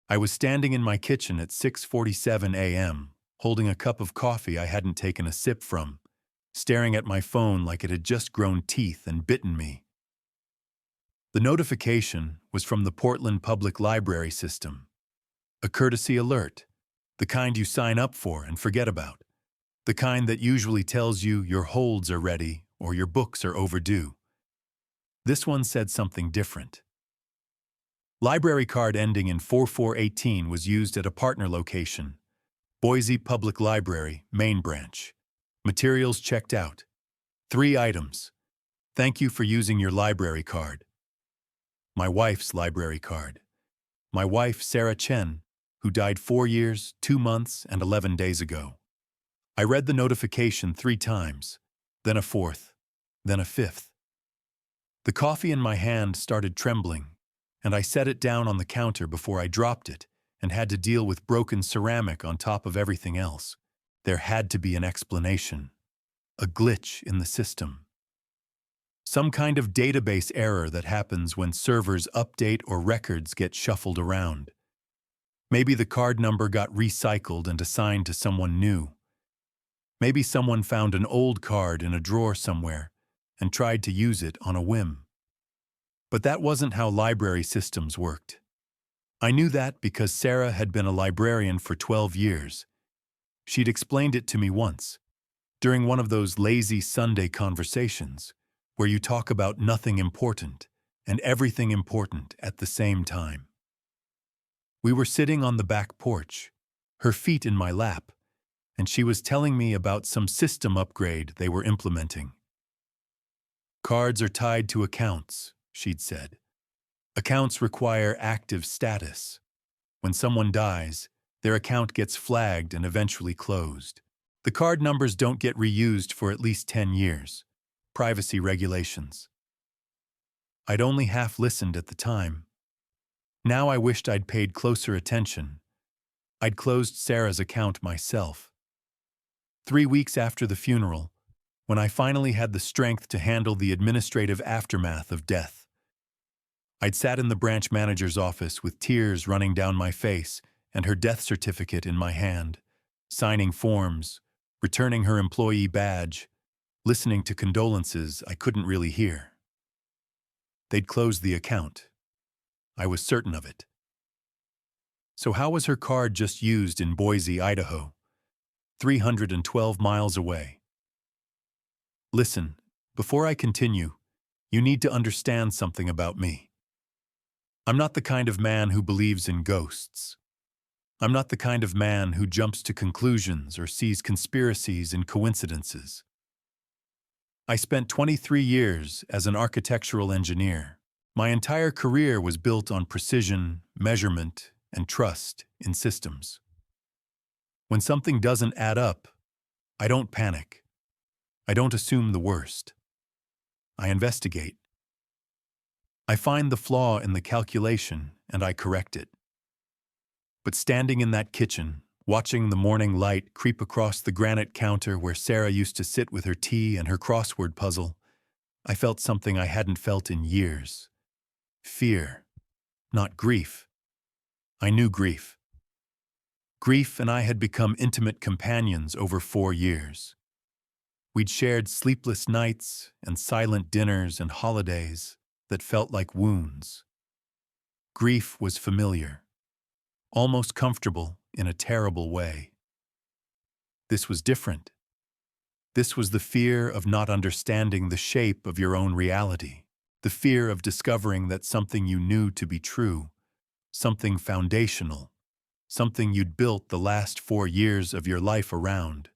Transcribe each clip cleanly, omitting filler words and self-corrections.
I was standing in my kitchen at 6:47 a.m., holding a cup of coffee I hadn't taken a sip from, staring at my phone like it had just grown teeth and bitten me. The notification was from the Portland Public Library system. A courtesy alert, the kind you sign up for and forget about, the kind that usually tells you your holds are ready or your books are overdue. This one said something different. Library card ending in 4418 was used at a partner location, Boise Public Library, main branch. Materials checked out. 3 items. Thank you for using your library card. My wife's library card. My wife, Sarah Chen, who died 4 years, 2 months, and 11 days ago. I read the notification 3 times, then a 4th, then a 5th. The coffee in my hand started trembling, and I set it down on the counter before I dropped it and had to deal with broken ceramic on top of everything else. There had to be an explanation. A glitch in the system. Some kind of database error that happens when servers update or records get shuffled around. Maybe the card number got recycled and assigned to someone new. Maybe someone found an old card in a drawer somewhere and tried to use it on a whim. But that wasn't how library systems worked. I knew that because Sarah had been a librarian for 12 years. She'd explained it to me once, during one of those lazy Sunday conversations, where you talk about nothing important and everything important at the same time. We were sitting on the back porch, her feet in my lap, and she was telling me about some system upgrade they were implementing. Cards are tied to accounts, she'd said. Accounts require active status. When someone dies, their account gets flagged and eventually closed. The card numbers don't get reused for at least 10 years. Privacy regulations. I'd only half listened at the time. Now I wished I'd paid closer attention. I'd closed Sarah's account myself. 3 weeks after the funeral, when I finally had the strength to handle the administrative aftermath of death, I'd sat in the branch manager's office with tears running down my face and her death certificate in my hand, signing forms, returning her employee badge, listening to condolences I couldn't really hear. They'd closed the account. I was certain of it. So how was her card just used in Boise, Idaho, 312 miles away? Listen, before I continue, you need to understand something about me. I'm not the kind of man who believes in ghosts. I'm not the kind of man who jumps to conclusions or sees conspiracies in coincidences. I spent 23 years as an architectural engineer. My entire career was built on precision, measurement, and trust in systems. When something doesn't add up, I don't panic. I don't assume the worst. I investigate. I find the flaw in the calculation and I correct it. But standing in that kitchen, watching the morning light creep across the granite counter where Sarah used to sit with her tea and her crossword puzzle, I felt something I hadn't felt in years. Fear, not grief. I knew grief. Grief and I had become intimate companions over 4 years. We'd shared sleepless nights and silent dinners and holidays that felt like wounds. Grief was familiar, almost comfortable in a terrible way. This was different. This was the fear of not understanding the shape of your own reality, the fear of discovering that something you knew to be true, something foundational, something you'd built the last 4 years of your life around,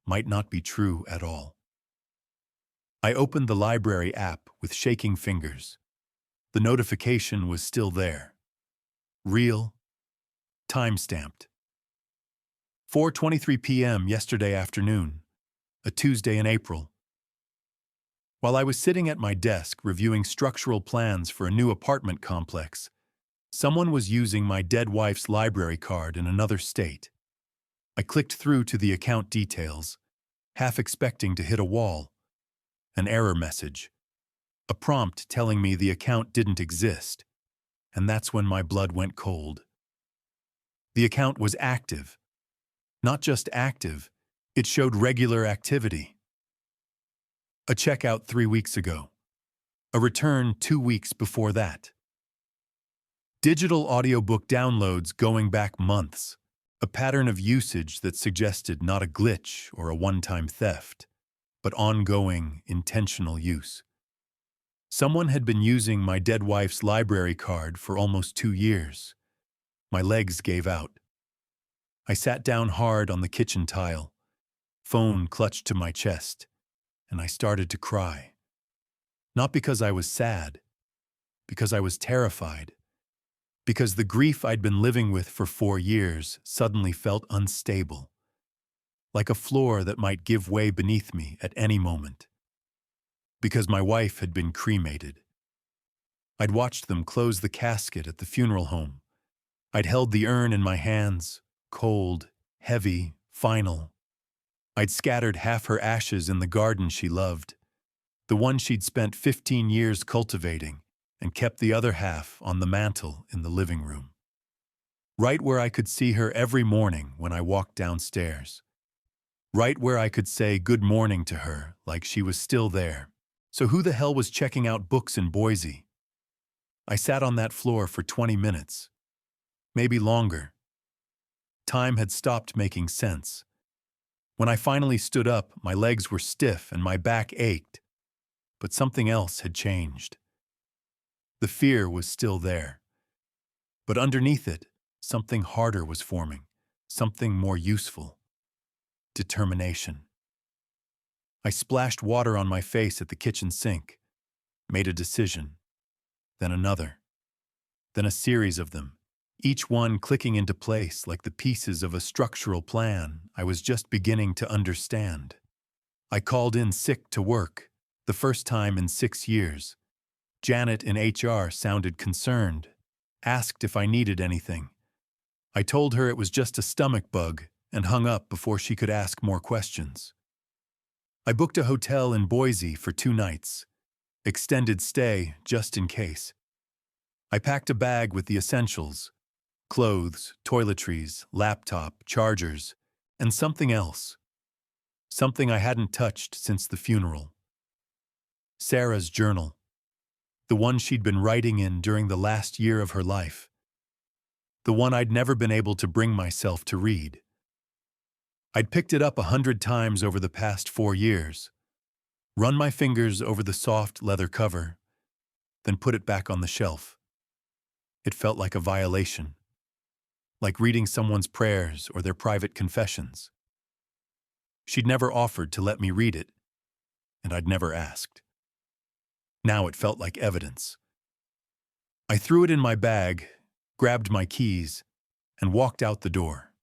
might not be true at all. I opened the library app with shaking fingers. The notification was still there. Real, time-stamped. 4:23 p.m. yesterday afternoon, a Tuesday in April. While I was sitting at my desk reviewing structural plans for a new apartment complex, someone was using my dead wife's library card in another state. I clicked through to the account details, half expecting to hit a wall. An error message. A prompt telling me the account didn't exist. And that's when my blood went cold. The account was active. Not just active, it showed regular activity. A checkout 3 weeks ago. A return 2 weeks before that. Digital audiobook downloads going back months. A pattern of usage that suggested not a glitch or a one-time theft, but ongoing, intentional use. Someone had been using my dead wife's library card for almost 2 years. My legs gave out. I sat down hard on the kitchen tile, phone clutched to my chest, and I started to cry. Not because I was sad, because I was terrified. Because the grief I'd been living with for 4 years suddenly felt unstable, like a floor that might give way beneath me at any moment. Because my wife had been cremated. I'd watched them close the casket at the funeral home. I'd held the urn in my hands, cold, heavy, final. I'd scattered half her ashes in the garden she loved, the one she'd spent 15 years cultivating, and kept the other half on the mantel in the living room. Right where I could see her every morning when I walked downstairs. Right where I could say good morning to her like she was still there. So who the hell was checking out books in Boise? I sat on that floor for 20 minutes. Maybe longer. Time had stopped making sense. When I finally stood up, my legs were stiff and my back ached. But something else had changed. The fear was still there. But underneath it, something harder was forming, something more useful. Determination. I splashed water on my face at the kitchen sink, made a decision, then another, then a series of them, each one clicking into place like the pieces of a structural plan I was just beginning to understand. I called in sick to work, the first time in 6 years. Janet in HR sounded concerned, asked if I needed anything. I told her it was just a stomach bug and hung up before she could ask more questions. I booked a hotel in Boise for 2 nights, extended stay just in case. I packed a bag with the essentials, clothes, toiletries, laptop, chargers, and something else. Something I hadn't touched since the funeral. Sarah's journal. The one she'd been writing in during the last year of her life. The one I'd never been able to bring myself to read. I'd picked it up 100 times over the past 4 years, run my fingers over the soft leather cover, then put it back on the shelf. It felt like a violation, like reading someone's prayers or their private confessions. She'd never offered to let me read it, and I'd never asked. Now it felt like evidence. I threw it in my bag, grabbed my keys, and walked out the door.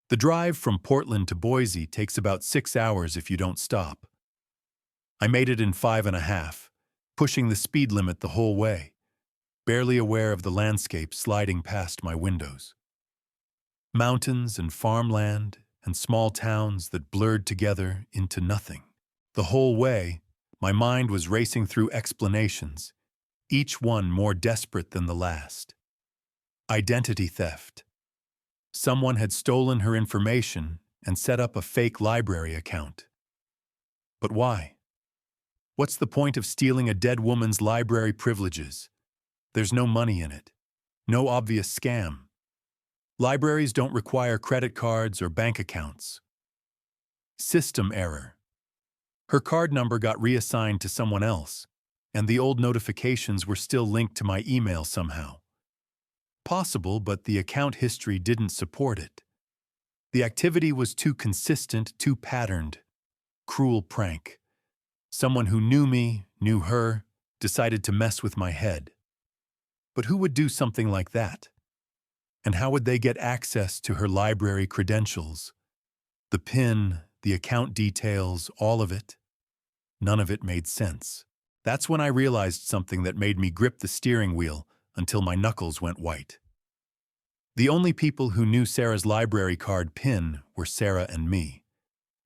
The drive from Portland to Boise takes about 6 hours if you don't stop. I made it in 5.5, pushing the speed limit the whole way, barely aware of the landscape sliding past my windows. Mountains and farmland and small towns that blurred together into nothing. The whole way, my mind was racing through explanations, each one more desperate than the last. Identity theft. Someone had stolen her information and set up a fake library account. But why? What's the point of stealing a dead woman's library privileges? There's no money in it. No obvious scam. Libraries don't require credit cards or bank accounts. System error. Her card number got reassigned to someone else, and the old notifications were still linked to my email somehow. Possible, but the account history didn't support it. The activity was too consistent, too patterned. Cruel prank. Someone who knew me, knew her, decided to mess with my head. But who would do something like that? And how would they get access to her library credentials? The PIN, the account details, all of it? None of it made sense. That's when I realized something that made me grip the steering wheel until my knuckles went white. The only people who knew Sarah's library card PIN were Sarah and me.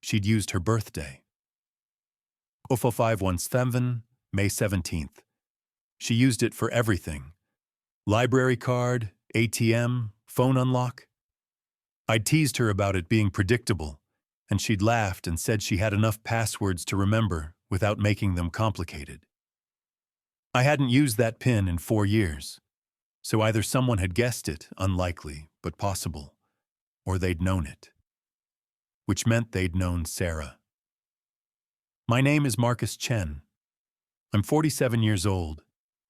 She'd used her birthday. 0517, May 17th. She used it for everything. Library card, ATM, Phone unlock? I'd teased her about it being predictable, and she'd laughed and said she had enough passwords to remember without making them complicated. I hadn't used that PIN in 4 years, so either someone had guessed it, unlikely, but possible, or they'd known it, which meant they'd known Sarah. My name is Marcus Chen. I'm 47 years old,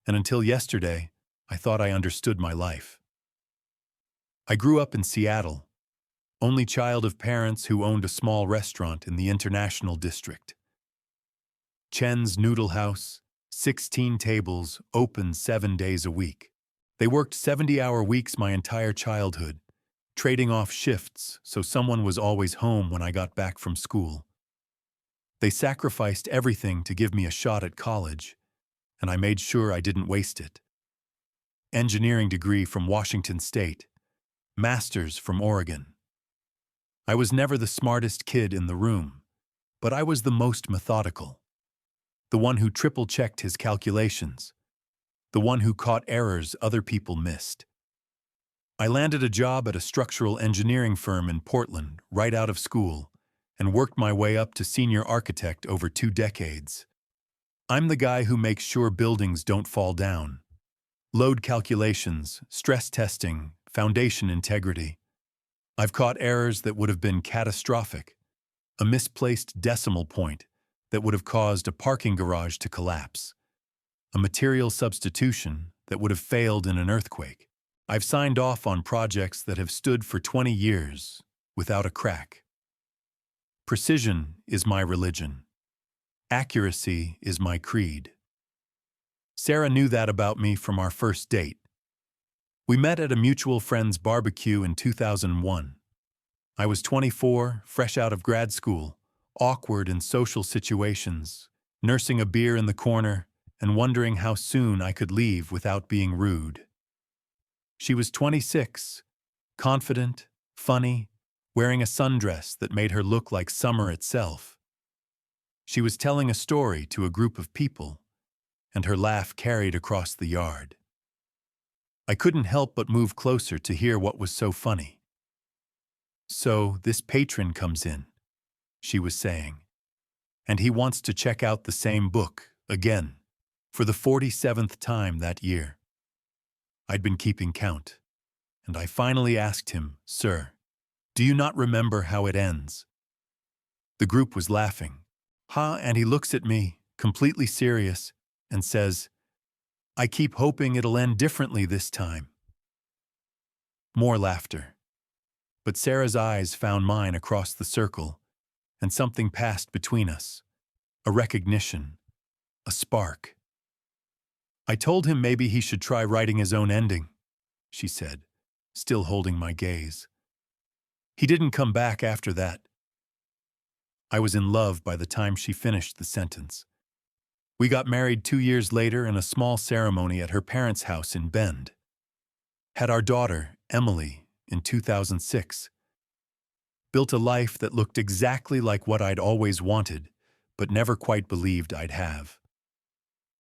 and until yesterday, I thought I understood my life. I grew up in Seattle, only child of parents who owned a small restaurant in the International District. Chen's Noodle House, 16 tables, open 7 days a week. They worked 70-hour weeks my entire childhood, trading off shifts so someone was always home when I got back from school. They sacrificed everything to give me a shot at college, and I made sure I didn't waste it. Engineering degree from Washington State, master's from Oregon. I was never the smartest kid in the room, but I was the most methodical. The one who triple-checked his calculations. The one who caught errors other people missed. I landed a job at a structural engineering firm in Portland right out of school and worked my way up to senior architect over 2 decades. I'm the guy who makes sure buildings don't fall down. Load calculations, stress testing, foundation integrity. I've caught errors that would have been catastrophic. A misplaced decimal point that would have caused a parking garage to collapse. A material substitution that would have failed in an earthquake. I've signed off on projects that have stood for 20 years without a crack. Precision is my religion. Accuracy is my creed. Sarah knew that about me from our first date. We met at a mutual friend's barbecue in 2001. I was 24, fresh out of grad school, awkward in social situations, nursing a beer in the corner and wondering how soon I could leave without being rude. She was 26, confident, funny, wearing a sundress that made her look like summer itself. She was telling a story to a group of people, and her laugh carried across the yard. I couldn't help but move closer to hear what was so funny. "So this patron comes in," she was saying, "and he wants to check out the same book, again, for the 47th time that year." I'd been keeping count, and I finally asked him, "Sir, do you not remember how it ends?" The group was laughing. And he looks at me, completely serious, and says, "I keep hoping it'll end differently this time." More laughter. But Sarah's eyes found mine across the circle, and something passed between us. A recognition. A spark. "I told him maybe he should try writing his own ending," she said, still holding my gaze. "He didn't come back after that." I was in love by the time she finished the sentence. We got married 2 years later in a small ceremony at her parents' house in Bend. Had our daughter, Emily, in 2006. Built a life that looked exactly like what I'd always wanted, but never quite believed I'd have.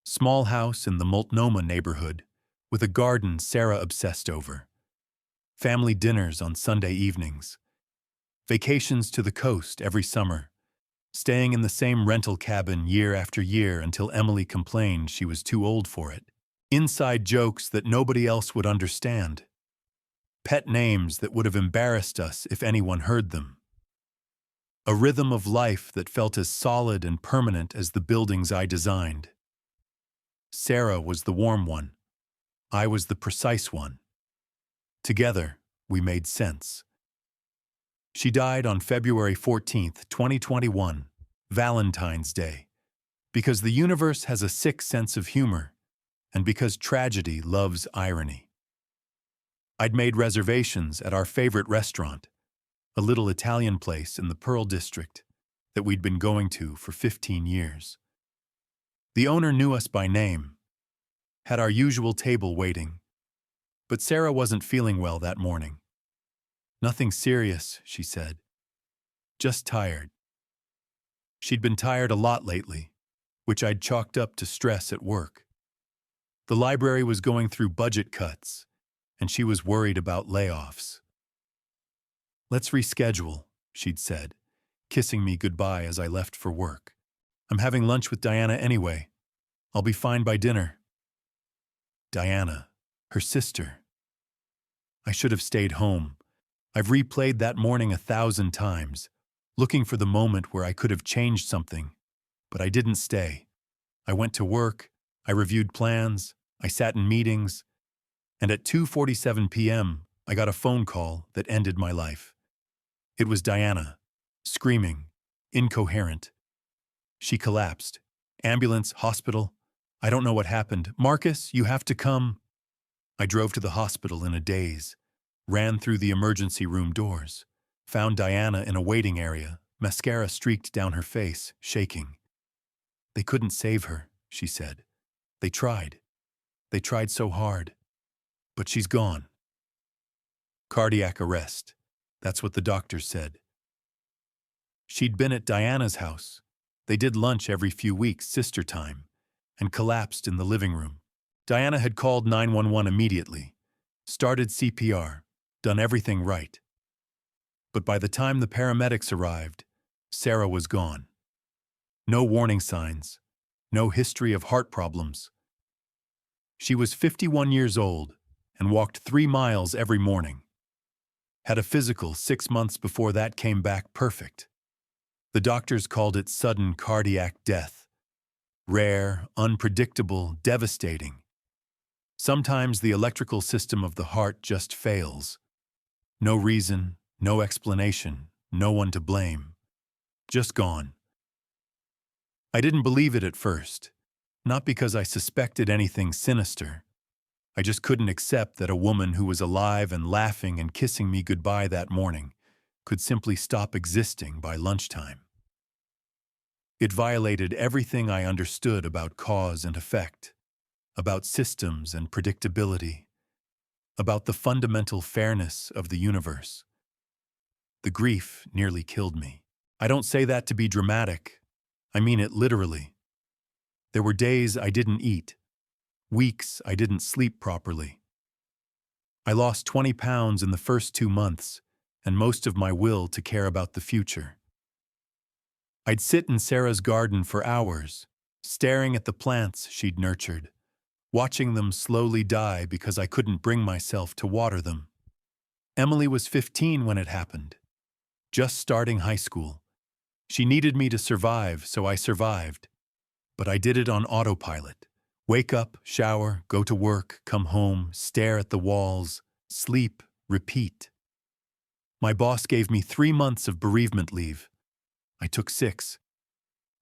Small house in the Multnomah neighborhood, with a garden Sarah obsessed over. Family dinners on Sunday evenings. Vacations to the coast every summer. Staying in the same rental cabin year after year until Emily complained she was too old for it. Inside jokes that nobody else would understand. Pet names that would have embarrassed us if anyone heard them. A rhythm of life that felt as solid and permanent as the buildings I designed. Sarah was the warm one. I was the precise one. Together, we made sense. She died on February 14th, 2021, Valentine's Day, because the universe has a sick sense of humor, and because tragedy loves irony. I'd made reservations at our favorite restaurant, a little Italian place in the Pearl District that we'd been going to for 15 years. The owner knew us by name, had our usual table waiting, but Sarah wasn't feeling well that morning. "Nothing serious," she said. "Just tired." She'd been tired a lot lately, which I'd chalked up to stress at work. The library was going through budget cuts, and she was worried about layoffs. "Let's reschedule," she'd said, kissing me goodbye as I left for work. "I'm having lunch with Diana anyway. I'll be fine by dinner." Diana, her sister. I should have stayed home. I've replayed that morning 1,000 times, looking for the moment where I could have changed something, but I didn't stay. I went to work, I reviewed plans, I sat in meetings, and at 2:47 p.m., I got a phone call that ended my life. It was Diana, screaming, incoherent. She collapsed. Ambulance, hospital. I don't know what happened. "Marcus, you have to come." I drove to the hospital in a daze, ran through the emergency room doors, found Diana in a waiting area, mascara streaked down her face, shaking. "They couldn't save her," she said. "They tried. They tried so hard. But she's gone." Cardiac arrest. That's what the doctors said. She'd been at Diana's house. They did lunch every few weeks, sister time, and collapsed in the living room. Diana had called 911 immediately, started CPR, done everything right. But by the time the paramedics arrived, Sarah was gone. No warning signs, no history of heart problems. She was 51 years old and walked 3 miles every morning. Had a physical 6 months before that came back perfect. The doctors called it sudden cardiac death. Rare, unpredictable, devastating. Sometimes the electrical system of the heart just fails. No reason, no explanation, no one to blame. Just gone. I didn't believe it at first, not because I suspected anything sinister. I just couldn't accept that a woman who was alive and laughing and kissing me goodbye that morning could simply stop existing by lunchtime. It violated everything I understood about cause and effect, about systems and predictability, about the fundamental fairness of the universe. The grief nearly killed me. I don't say that to be dramatic. I mean it literally. There were days I didn't eat, weeks I didn't sleep properly. I lost 20 pounds in the first 2 months, and most of my will to care about the future. I'd sit in Sarah's garden for hours, staring at the plants she'd nurtured, watching them slowly die because I couldn't bring myself to water them. Emily was 15 when it happened, just starting high school. She needed me to survive, so I survived. But I did it on autopilot. Wake up, shower, go to work, come home, stare at the walls, sleep, repeat. My boss gave me 3 months of bereavement leave. I took 6.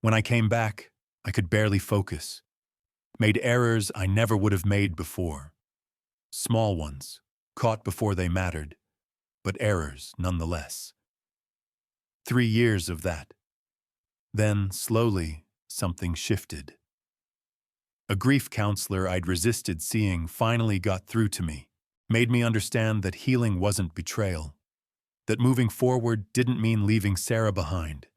When I came back, I could barely focus. Made errors I never would have made before. Small ones, caught before they mattered, but errors nonetheless. 3 years of that. Then, slowly, something shifted. A grief counselor I'd resisted seeing finally got through to me, made me understand that healing wasn't betrayal, that moving forward didn't mean leaving Sarah behind,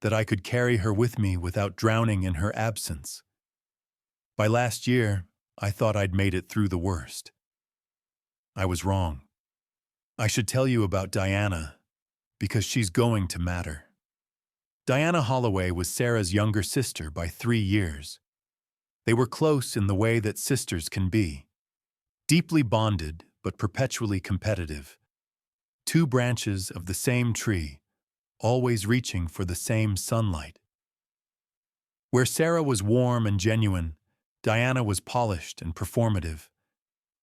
that I could carry her with me without drowning in her absence. By last year, I thought I'd made it through the worst. I was wrong. I should tell you about Diana, because she's going to matter. Diana Holloway was Sarah's younger sister by 3 years. They were close in the way that sisters can be. Deeply bonded, but perpetually competitive. 2 branches of the same tree, always reaching for the same sunlight. Where Sarah was warm and genuine, Diana was polished and performative.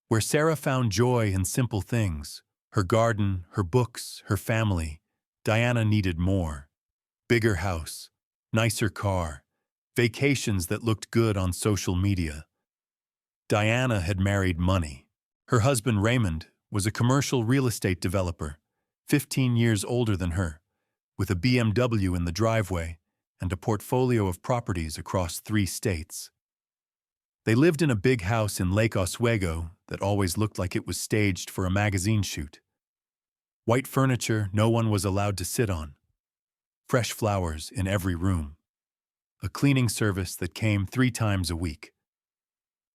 Where Sarah found joy in simple things, her garden, her books, her family, Diana needed more. Bigger house, nicer car, vacations that looked good on social media. Diana had married money. Her husband Raymond was a commercial real estate developer, 15 years older than her, with a BMW in the driveway and a portfolio of properties across 3 states. They lived in a big house in Lake Oswego that always looked like it was staged for a magazine shoot. White furniture no one was allowed to sit on. Fresh flowers in every room. A cleaning service that came 3 times a week.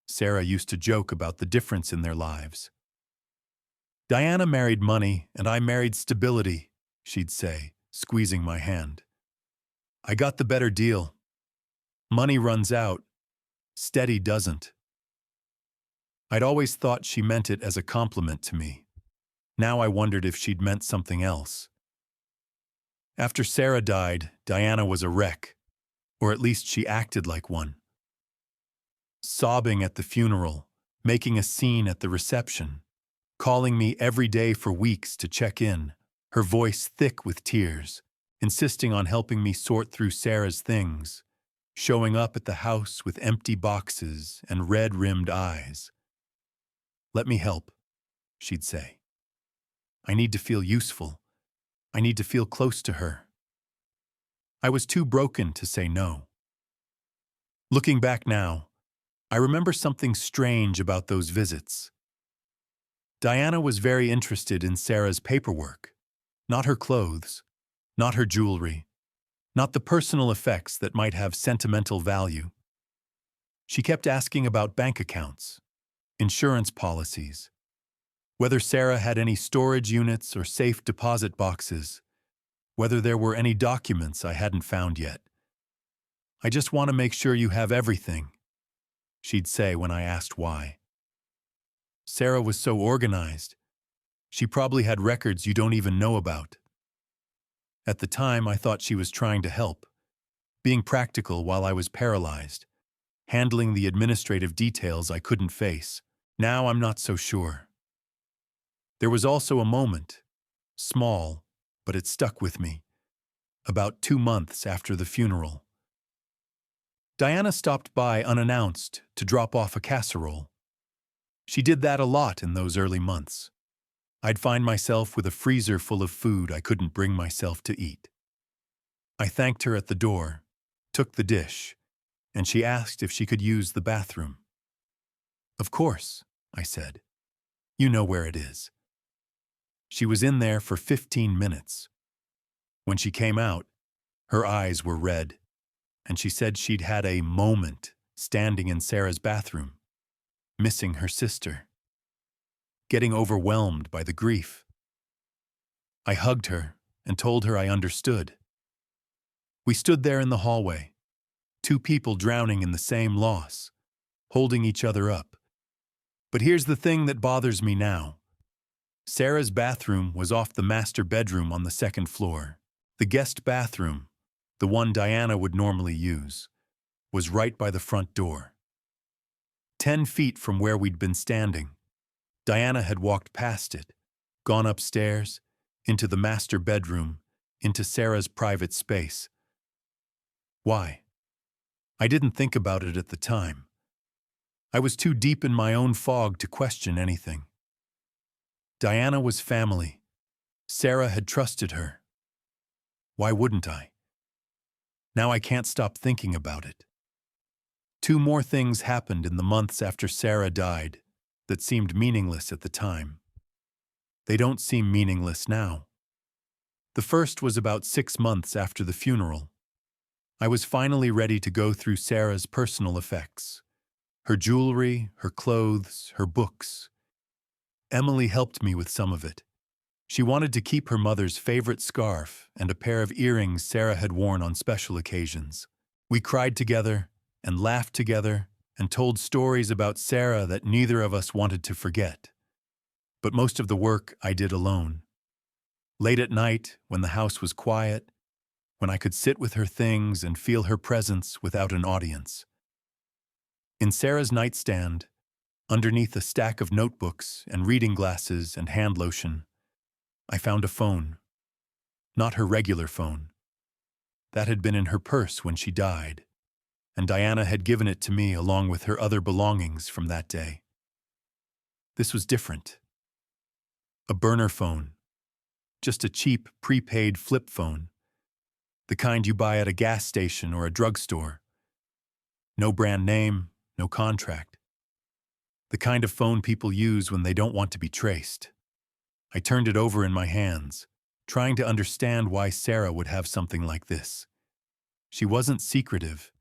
Sarah used to joke about the difference in their lives. Diana married money, and I married stability, she'd say, squeezing my hand. I got the better deal. Money runs out. Steady doesn't. I'd always thought she meant it as a compliment to me. Now I wondered if she'd meant something else. After Sarah died, Diana was a wreck, or at least she acted like one. Sobbing at the funeral, making a scene at the reception, calling me every day for weeks to check in, her voice thick with tears, insisting on helping me sort through Sarah's things, showing up at the house with empty boxes and red-rimmed eyes. "Let me help," she'd say. "I need to feel useful. I need to feel close to her." I was too broken to say no. Looking back now, I remember something strange about those visits. Diana was very interested in Sarah's paperwork, not her clothes, not her jewelry, not the personal effects that might have sentimental value. She kept asking about bank accounts, insurance policies, whether Sarah had any storage units or safe deposit boxes, whether there were any documents I hadn't found yet. "I just want to make sure you have everything," she'd say when I asked why. Sarah was so organized. She probably had records you don't even know about. At the time, I thought she was trying to help, being practical while I was paralyzed, handling the administrative details I couldn't face. Now I'm not so sure. There was also a moment, small, but it stuck with me, about 2 months after the funeral. Diana stopped by unannounced to drop off a casserole. She did that a lot in those early months. I'd find myself with a freezer full of food I couldn't bring myself to eat. I thanked her at the door, took the dish, and she asked if she could use the bathroom. "Of course," I said. "You know where it is." She was in there for 15 minutes. When she came out, her eyes were red, and she said she'd had a moment standing in Sarah's bathroom, missing her sister, getting overwhelmed by the grief. I hugged her and told her I understood. We stood there in the hallway, two people drowning in the same loss, holding each other up. But here's the thing that bothers me now. Sarah's bathroom was off the master bedroom on the second floor. The guest bathroom, the one Diana would normally use, was right by the front door. 10 feet from where we'd been standing, Diana had walked past it, gone upstairs, into the master bedroom, into Sarah's private space. Why? I didn't think about it at the time. I was too deep in my own fog to question anything. Diana was family. Sarah had trusted her. Why wouldn't I? Now I can't stop thinking about it. 2 more things happened in the months after Sarah died that seemed meaningless at the time. They don't seem meaningless now. The first was about 6 months after the funeral. I was finally ready to go through Sarah's personal effects. Her jewelry, her clothes, her books. Emily helped me with some of it. She wanted to keep her mother's favorite scarf and a pair of earrings Sarah had worn on special occasions. We cried together and laughed together and told stories about Sarah that neither of us wanted to forget. But most of the work I did alone. Late at night, when the house was quiet, when I could sit with her things and feel her presence without an audience. In Sarah's nightstand, underneath a stack of notebooks and reading glasses and hand lotion, I found a phone. Not her regular phone. That had been in her purse when she died, and Diana had given it to me along with her other belongings from that day. This was different. A burner phone. Just a cheap, prepaid flip phone. The kind you buy at a gas station or a drugstore. No brand name, no contract. The kind of phone people use when they don't want to be traced. I turned it over in my hands, trying to understand why Sarah would have something like this. She wasn't secretive.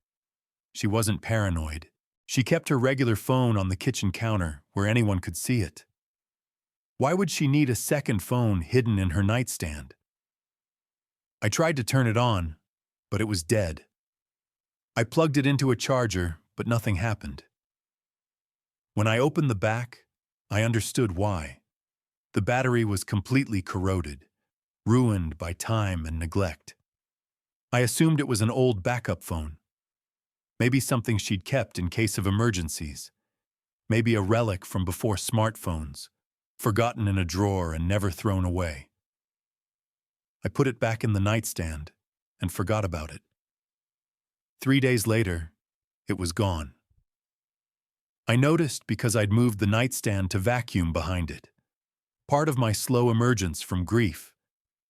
She wasn't paranoid. She kept her regular phone on the kitchen counter where anyone could see it. Why would she need a second phone hidden in her nightstand? I tried to turn it on, but it was dead. I plugged it into a charger, but nothing happened. When I opened the back, I understood why. The battery was completely corroded, ruined by time and neglect. I assumed it was an old backup phone. Maybe something she'd kept in case of emergencies. Maybe a relic from before smartphones, forgotten in a drawer and never thrown away. I put it back in the nightstand and forgot about it. 3 days later, it was gone. I noticed because I'd moved the nightstand to vacuum behind it. Part of my slow emergence from grief,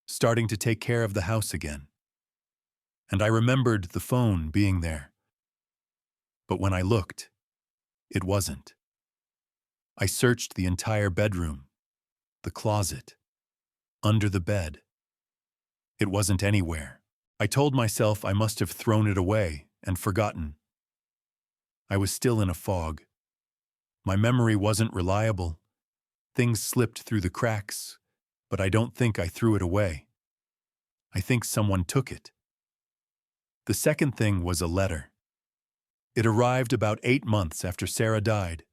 starting to take care of the house again. And I remembered the phone being there. But when I looked, it wasn't. I searched the entire bedroom, the closet, under the bed. It wasn't anywhere. I told myself I must have thrown it away and forgotten. I was still in a fog. My memory wasn't reliable. Things slipped through the cracks, but I don't think I threw it away. I think someone took it. The second thing was a letter. It arrived about 8 months after Sarah died.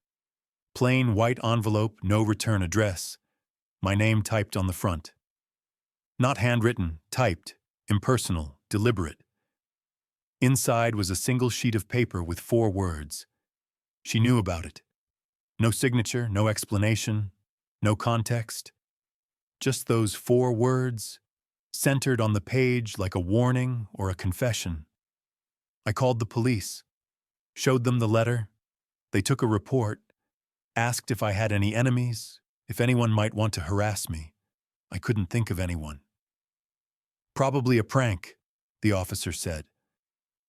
Plain white envelope, no return address. My name typed on the front. Not handwritten, typed, impersonal, deliberate. Inside was a single sheet of paper with 4 words. She knew about it. No signature, no explanation, no context. Just those 4 words, centered on the page like a warning or a confession. I called the police, showed them the letter. They took a report, asked if I had any enemies, if anyone might want to harass me. I couldn't think of anyone. Probably a prank, the officer said.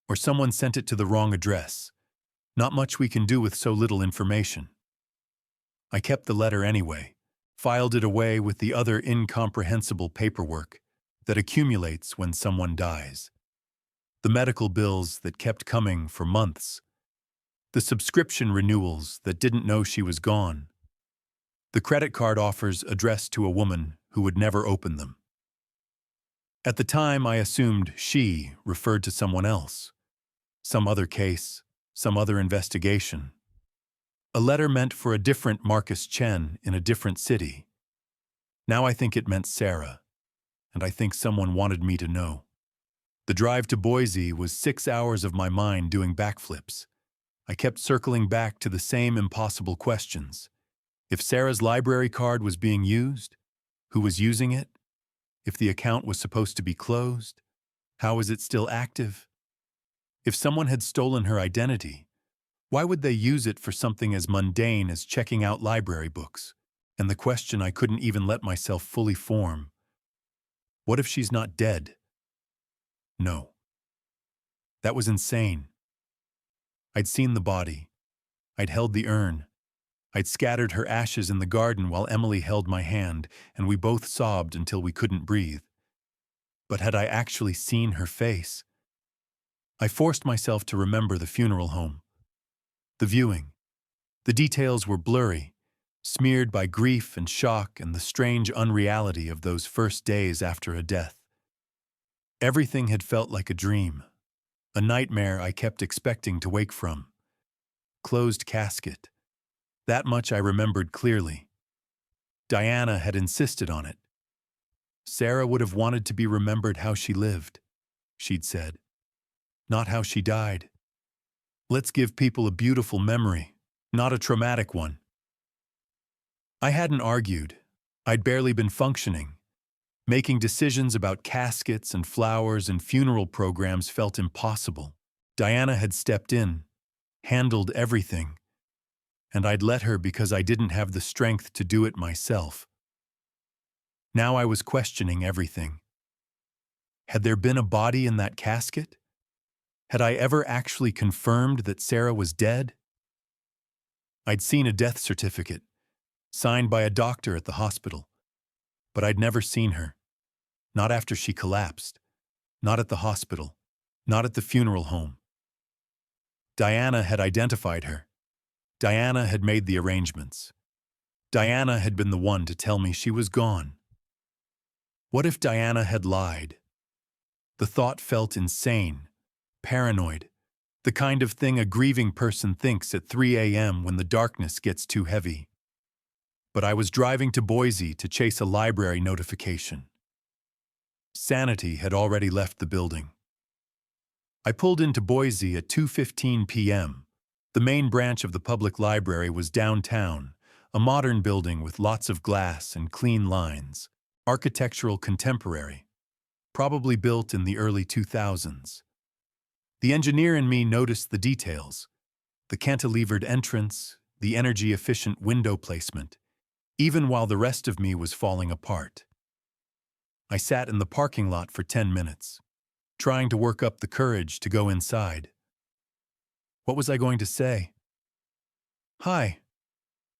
Or someone sent it to the wrong address. Not much we can do with so little information. I kept the letter anyway, filed it away with the other incomprehensible paperwork that accumulates when someone dies. The medical bills that kept coming for months. The subscription renewals that didn't know she was gone. The credit card offers addressed to a woman who would never open them. At the time, I assumed she referred to someone else. Some other case, some other investigation. A letter meant for a different Marcus Chen in a different city. Now I think it meant Sarah, and I think someone wanted me to know. The drive to Boise was 6 hours of my mind doing backflips. I kept circling back to the same impossible questions. If Sarah's library card was being used, who was using it? If the account was supposed to be closed, how is it still active? If someone had stolen her identity, why would they use it for something as mundane as checking out library books? And the question I couldn't even let myself fully form. What if she's not dead? No. That was insane. I'd seen the body. I'd held the urn. I'd scattered her ashes in the garden while Emily held my hand, and we both sobbed until we couldn't breathe. But had I actually seen her face? I forced myself to remember the funeral home. The viewing. The details were blurry, smeared by grief and shock and the strange unreality of those first days after a death. Everything had felt like a dream, a nightmare I kept expecting to wake from. Closed casket. That much I remembered clearly. Diana had insisted on it. Sarah would have wanted to be remembered how she lived, she'd said, not how she died. Let's give people a beautiful memory, not a traumatic one. I hadn't argued. I'd barely been functioning. Making decisions about caskets and flowers and funeral programs felt impossible. Diana had stepped in, handled everything, and I'd let her because I didn't have the strength to do it myself. Now I was questioning everything. Had there been a body in that casket? Had I ever actually confirmed that Sarah was dead? I'd seen a death certificate, signed by a doctor at the hospital, but I'd never seen her. Not after she collapsed, not at the hospital, not at the funeral home. Diana had identified her. Diana had made the arrangements. Diana had been the one to tell me she was gone. What if Diana had lied? The thought felt insane, paranoid, the kind of thing a grieving person thinks at 3 a.m. when the darkness gets too heavy. But I was driving to Boise to chase a library notification. Sanity had already left the building. I pulled into Boise at 2:15 p.m. The main branch of the public library was downtown, a modern building with lots of glass and clean lines, architectural contemporary, probably built in the early 2000s. The engineer in me noticed the details, the cantilevered entrance, the energy-efficient window placement, even while the rest of me was falling apart. I sat in the parking lot for 10 minutes, trying to work up the courage to go inside. What was I going to say? Hi,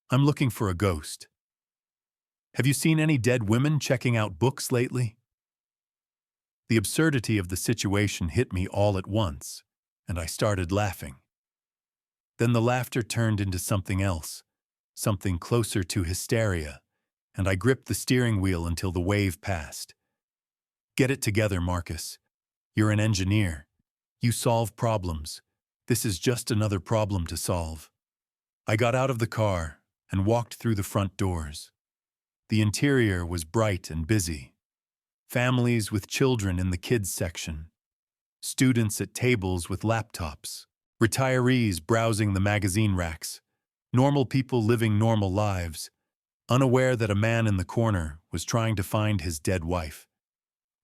I'm looking for a ghost. Have you seen any dead women checking out books lately? The absurdity of the situation hit me all at once, and I started laughing. Then the laughter turned into something else, something closer to hysteria, and I gripped the steering wheel until the wave passed. Get it together, Marcus. You're an engineer. You solve problems. This is just another problem to solve. I got out of the car and walked through the front doors. The interior was bright and busy. Families with children in the kids section. Students at tables with laptops. Retirees browsing the magazine racks. Normal people living normal lives, unaware that a man in the corner was trying to find his dead wife.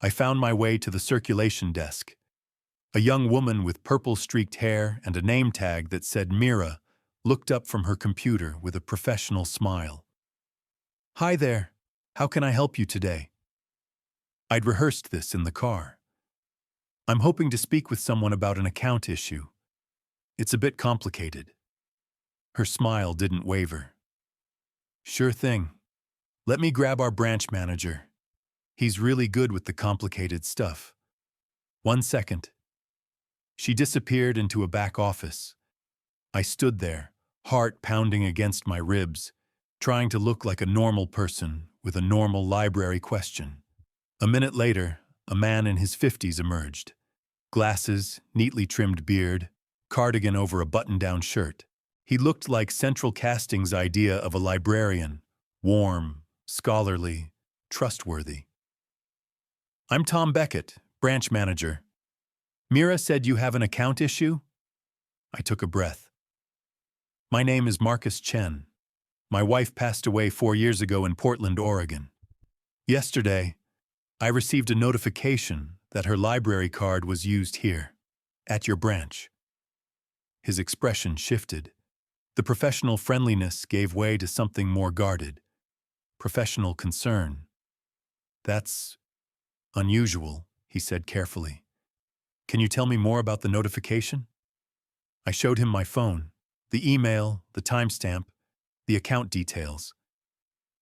I found my way to the circulation desk. A young woman with purple-streaked hair and a name tag that said Mira looked up from her computer with a professional smile. Hi there, how can I help you today? I'd rehearsed this in the car. I'm hoping to speak with someone about an account issue. It's a bit complicated. Her smile didn't waver. Sure thing. Let me grab our branch manager. He's really good with the complicated stuff. 1 second. She disappeared into a back office. I stood there, heart pounding against my ribs, trying to look like a normal person with a normal library question. A minute later, a man in his 50s emerged. Glasses, neatly trimmed beard, cardigan over a button-down shirt. He looked like Central Casting's idea of a librarian, warm, scholarly, trustworthy. I'm Tom Beckett, branch manager. Mira said you have an account issue? I took a breath. My name is Marcus Chen. My wife passed away 4 years ago in Portland, Oregon. Yesterday, I received a notification that her library card was used here, at your branch. His expression shifted. The professional friendliness gave way to something more guarded. Professional concern. That's unusual, he said carefully. Can you tell me more about the notification? I showed him my phone, the email, the timestamp, the account details.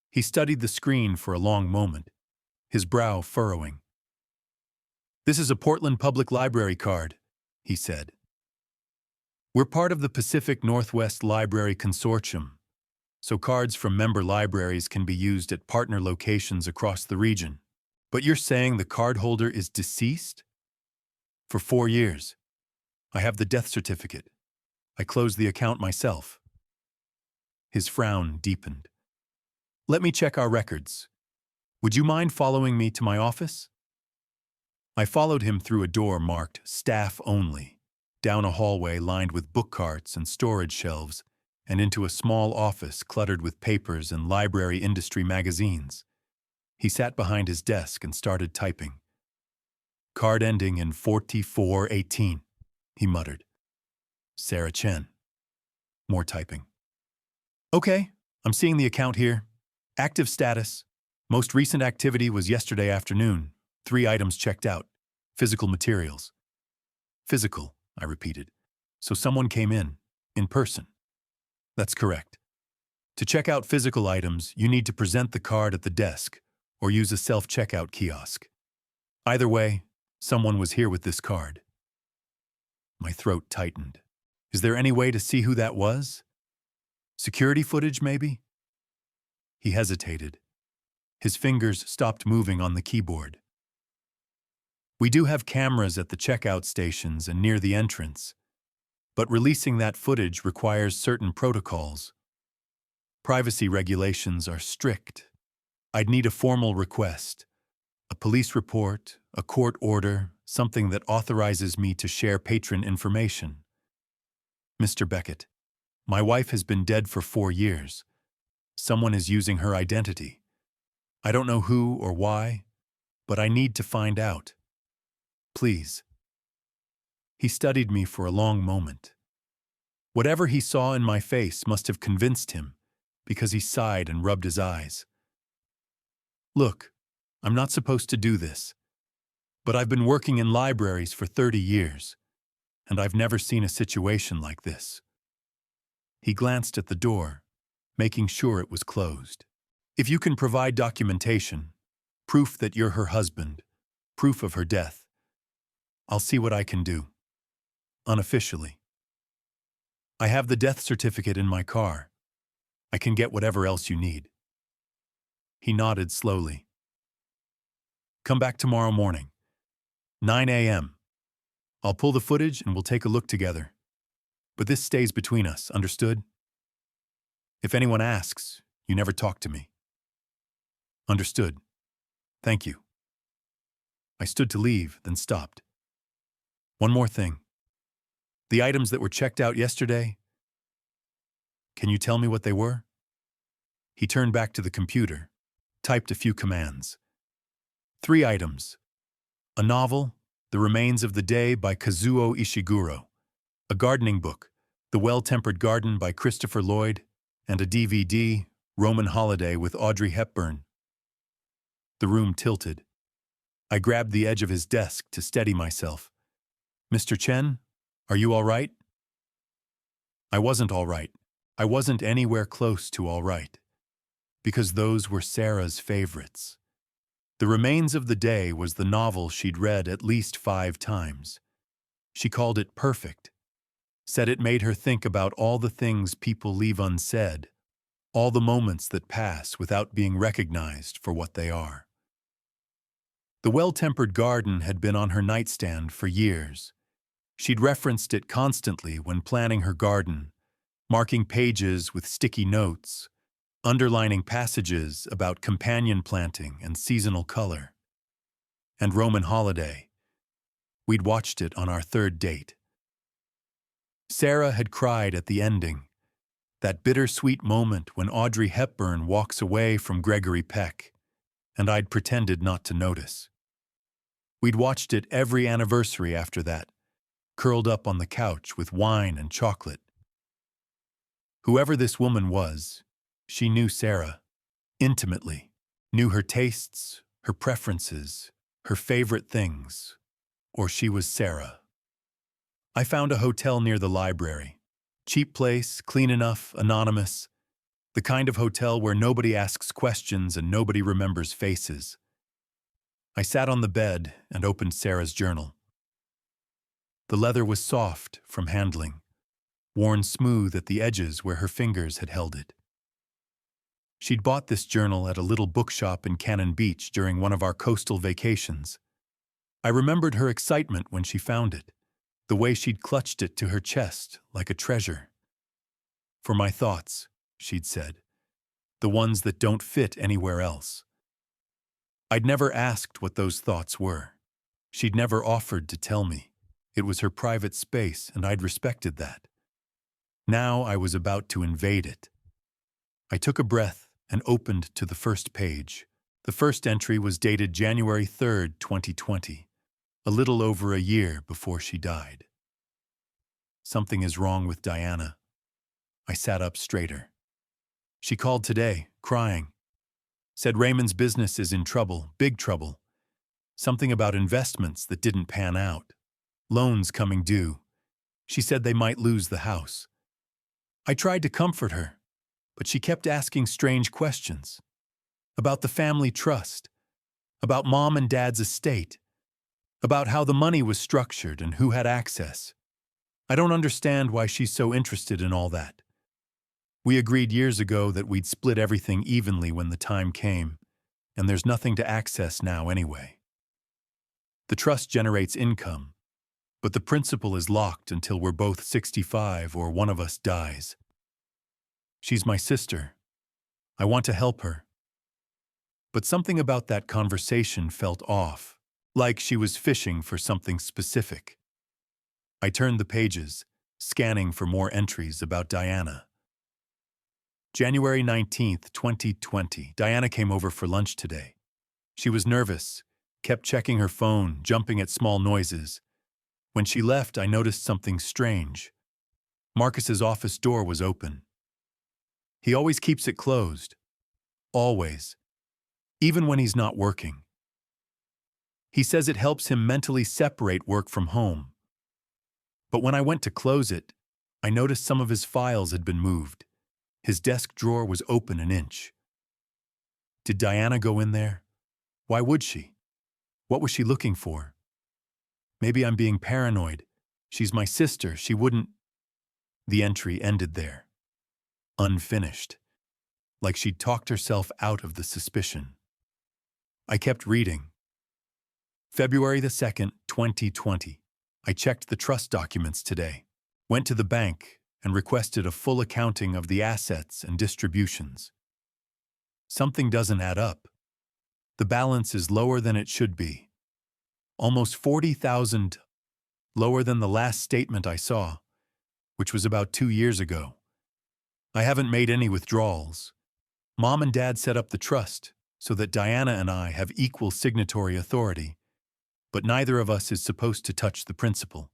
He studied the screen for a long moment, his brow furrowing. This is a Portland Public Library card, he said. We're part of the Pacific Northwest Library Consortium, so cards from member libraries can be used at partner locations across the region. But you're saying the cardholder is deceased? For 4 years. I have the death certificate. I closed the account myself. His frown deepened. Let me check our records. Would you mind following me to my office? I followed him through a door marked Staff Only, down a hallway lined with book carts and storage shelves, and into a small office cluttered with papers and library industry magazines. He sat behind his desk and started typing. Card ending in 4418, he muttered. Sarah Chen. More typing. Okay, I'm seeing the account here. Active status. Most recent activity was yesterday afternoon. 3 items checked out. Physical materials. Physical, I repeated. So someone came in person. That's correct. To check out physical items, you need to present the card at the desk or use a self-checkout kiosk. Either way, someone was here with this card. My throat tightened. Is there any way to see who that was? Security footage, maybe? He hesitated. His fingers stopped moving on the keyboard. We do have cameras at the checkout stations and near the entrance, but releasing that footage requires certain protocols. Privacy regulations are strict. I'd need a formal request, a police report, a court order, something that authorizes me to share patron information. Mr. Beckett, my wife has been dead for 4 years. Someone is using her identity. I don't know who or why, but I need to find out. Please. He studied me for a long moment. Whatever he saw in my face must have convinced him, because he sighed and rubbed his eyes. Look, I'm not supposed to do this, but I've been working in libraries for 30 years, and I've never seen a situation like this. He glanced at the door, making sure it was closed. If you can provide documentation, proof that you're her husband, proof of her death, I'll see what I can do. Unofficially. I have the death certificate in my car. I can get whatever else you need. He nodded slowly. Come back tomorrow morning, 9 a.m. I'll pull the footage and we'll take a look together. But this stays between us, understood? If anyone asks, you never talk to me. Understood. Thank you. I stood to leave, then stopped. One more thing. The items that were checked out yesterday, can you tell me what they were? He turned back to the computer, typed a few commands. 3 items. A novel, The Remains of the Day by Kazuo Ishiguro, a gardening book, The Well-Tempered Garden by Christopher Lloyd, and a DVD, Roman Holiday with Audrey Hepburn. The room tilted. I grabbed the edge of his desk to steady myself. Mr. Chen, are you all right? I wasn't all right. I wasn't anywhere close to all right. Because those were Sarah's favorites. The Remains of the Day was the novel she'd read at least 5 times. She called it perfect, said it made her think about all the things people leave unsaid, all the moments that pass without being recognized for what they are. The Well-Tempered Garden had been on her nightstand for years. She'd referenced it constantly when planning her garden, marking pages with sticky notes, underlining passages about companion planting and seasonal color. And Roman Holiday. We'd watched it on our 3rd date. Sarah had cried at the ending, that bittersweet moment when Audrey Hepburn walks away from Gregory Peck, and I'd pretended not to notice. We'd watched it every anniversary after that, curled up on the couch with wine and chocolate. Whoever this woman was, she knew Sarah, intimately, knew her tastes, her preferences, her favorite things, or she was Sarah. I found a hotel near the library. Cheap place, clean enough, anonymous. The kind of hotel where nobody asks questions and nobody remembers faces. I sat on the bed and opened Sarah's journal. The leather was soft from handling, worn smooth at the edges where her fingers had held it. She'd bought this journal at a little bookshop in Cannon Beach during one of our coastal vacations. I remembered her excitement when she found it, the way she'd clutched it to her chest like a treasure. For my thoughts, she'd said, the ones that don't fit anywhere else. I'd never asked what those thoughts were. She'd never offered to tell me. It was her private space, and I'd respected that. Now I was about to invade it. I took a breath and opened to the first page. The first entry was dated January 3rd, 2020, a little over a year before she died. Something is wrong with Diana. I sat up straighter. She called today, crying. Said Raymond's business is in trouble, big trouble. Something about investments that didn't pan out. Loans coming due. She said they might lose the house. I tried to comfort her, but she kept asking strange questions. About the family trust. About Mom and Dad's estate. About how the money was structured and who had access. I don't understand why she's so interested in all that. We agreed years ago that we'd split everything evenly when the time came, and there's nothing to access now anyway. The trust generates income, but the principal is locked until we're both 65 or one of us dies. She's my sister. I want to help her. But something about that conversation felt off, like she was fishing for something specific. I turned the pages, scanning for more entries about Diana. January 19th, 2020. Diana came over for lunch today. She was nervous, kept checking her phone, jumping at small noises. When she left, I noticed something strange. Marcus's office door was open. He always keeps it closed. Always. Even when he's not working. He says it helps him mentally separate work from home. But when I went to close it, I noticed some of his files had been moved. His desk drawer was open an inch. Did Diana go in there? Why would she? What was she looking for? Maybe I'm being paranoid. She's my sister. She wouldn't... The entry ended there. Unfinished. Like she'd talked herself out of the suspicion. I kept reading. February the 2nd, 2020. I checked the trust documents today. Went to the bank and requested a full accounting of the assets and distributions. Something doesn't add up. The balance is lower than it should be. Almost 40,000, lower than the last statement I saw, which was about 2 years ago. I haven't made any withdrawals. Mom and Dad set up the trust so that Diana and I have equal signatory authority, but neither of us is supposed to touch the principal.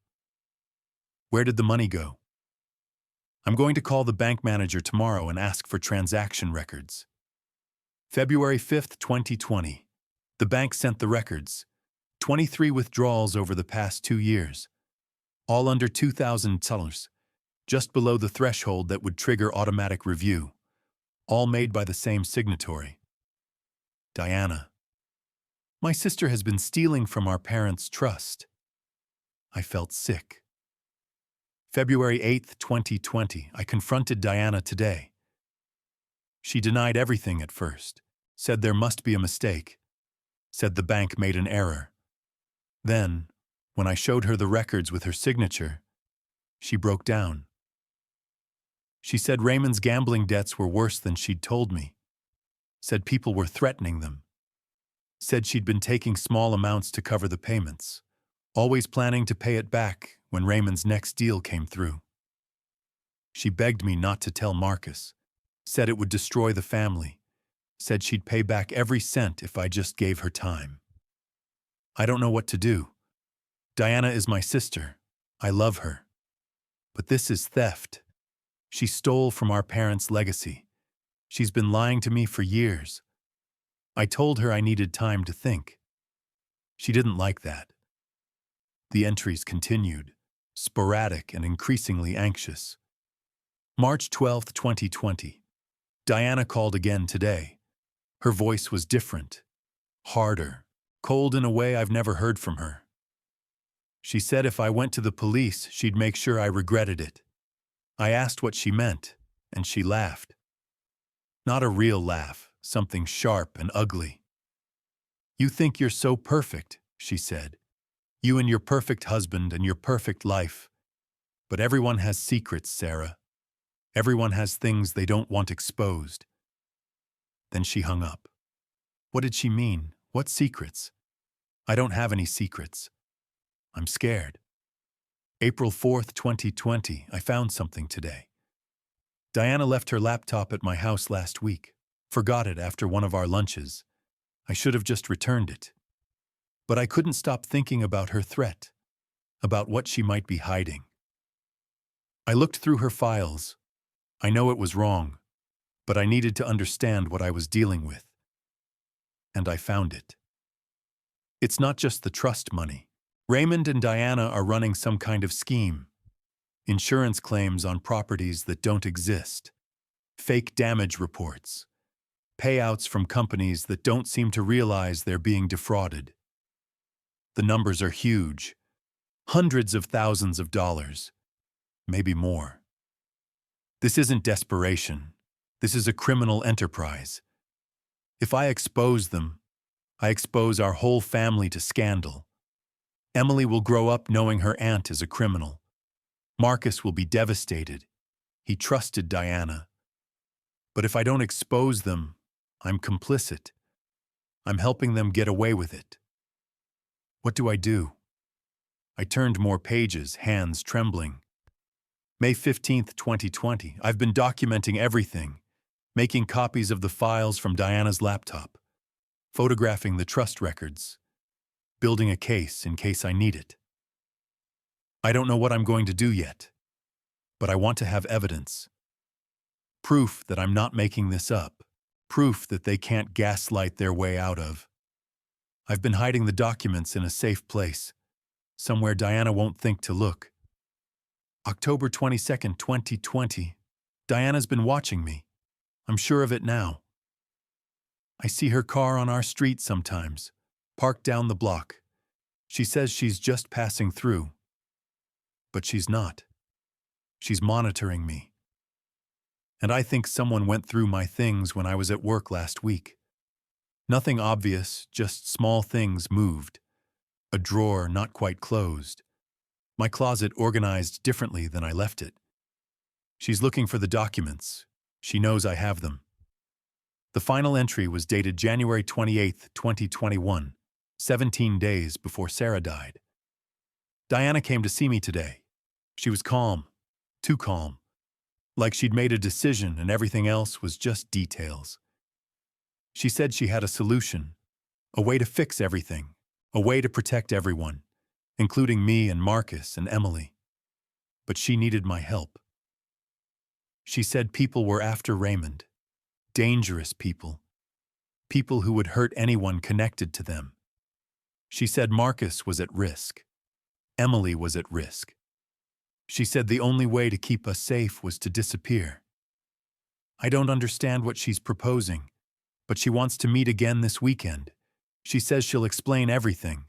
Where did the money go? I'm going to call the bank manager tomorrow and ask for transaction records. February 5th, 2020. The bank sent the records. 23 withdrawals over the past 2 years. All under $2,000, just below the threshold that would trigger automatic review. All made by the same signatory. Diana. My sister has been stealing from our parents' trust. I felt sick. February 8th, 2020. I confronted Diana today. She denied everything at first, said there must be a mistake, said the bank made an error. Then, when I showed her the records with her signature, she broke down. She said Raymond's gambling debts were worse than she'd told me. Said people were threatening them. Said she'd been taking small amounts to cover the payments, always planning to pay it back when Raymond's next deal came through. She begged me not to tell Marcus, said it would destroy the family, said she'd pay back every cent if I just gave her time. I don't know what to do. Diana is my sister. I love her. But this is theft. She stole from our parents' legacy. She's been lying to me for years. I told her I needed time to think. She didn't like that. The entries continued, sporadic and increasingly anxious. March 12th, 2020. Diana called again today. Her voice was different, harder, cold in a way I've never heard from her. She said if I went to the police, she'd make sure I regretted it. I asked what she meant, and she laughed. Not a real laugh, something sharp and ugly. You think you're so perfect, she said. You and your perfect husband and your perfect life. But everyone has secrets, Sarah. Everyone has things they don't want exposed. Then she hung up. What did she mean? What secrets? I don't have any secrets. I'm scared. April 4th, 2020, I found something today. Diana left her laptop at my house last week. Forgot it after one of our lunches. I should have just returned it. But I couldn't stop thinking about her threat, about what she might be hiding. I looked through her files. I know it was wrong, but I needed to understand what I was dealing with. And I found it. It's not just the trust money. Raymond and Diana are running some kind of scheme. Insurance claims on properties that don't exist. Fake damage reports. Payouts from companies that don't seem to realize they're being defrauded. The numbers are huge. Hundreds of thousands of dollars. Maybe more. This isn't desperation. This is a criminal enterprise. If I expose them, I expose our whole family to scandal. Emily will grow up knowing her aunt is a criminal. Marcus will be devastated. He trusted Diana. But if I don't expose them, I'm complicit. I'm helping them get away with it. What do I do? I turned more pages, hands trembling. May 15th, 2020. I've been documenting everything, making copies of the files from Diana's laptop, photographing the trust records, building a case in case I need it. I don't know what I'm going to do yet, but I want to have evidence. Proof that I'm not making this up. Proof that they can't gaslight their way out of. I've been hiding the documents in a safe place, somewhere Diana won't think to look. October 22nd, 2020. Diana's been watching me. I'm sure of it now. I see her car on our street sometimes, parked down the block. She says she's just passing through. But she's not. She's monitoring me. And I think someone went through my things when I was at work last week. Nothing obvious, just small things moved. A drawer not quite closed. My closet organized differently than I left it. She's looking for the documents. She knows I have them. The final entry was dated January 28th, 2021, 17 days before Sarah died. Diana came to see me today. She was calm, too calm, like she'd made a decision and everything else was just details. She said she had a solution, a way to fix everything, a way to protect everyone, including me and Marcus and Emily. But she needed my help. She said people were after Raymond, dangerous people, people who would hurt anyone connected to them. She said Marcus was at risk. Emily was at risk. She said the only way to keep us safe was to disappear. I don't understand what she's proposing, but she wants to meet again this weekend. She says she'll explain everything.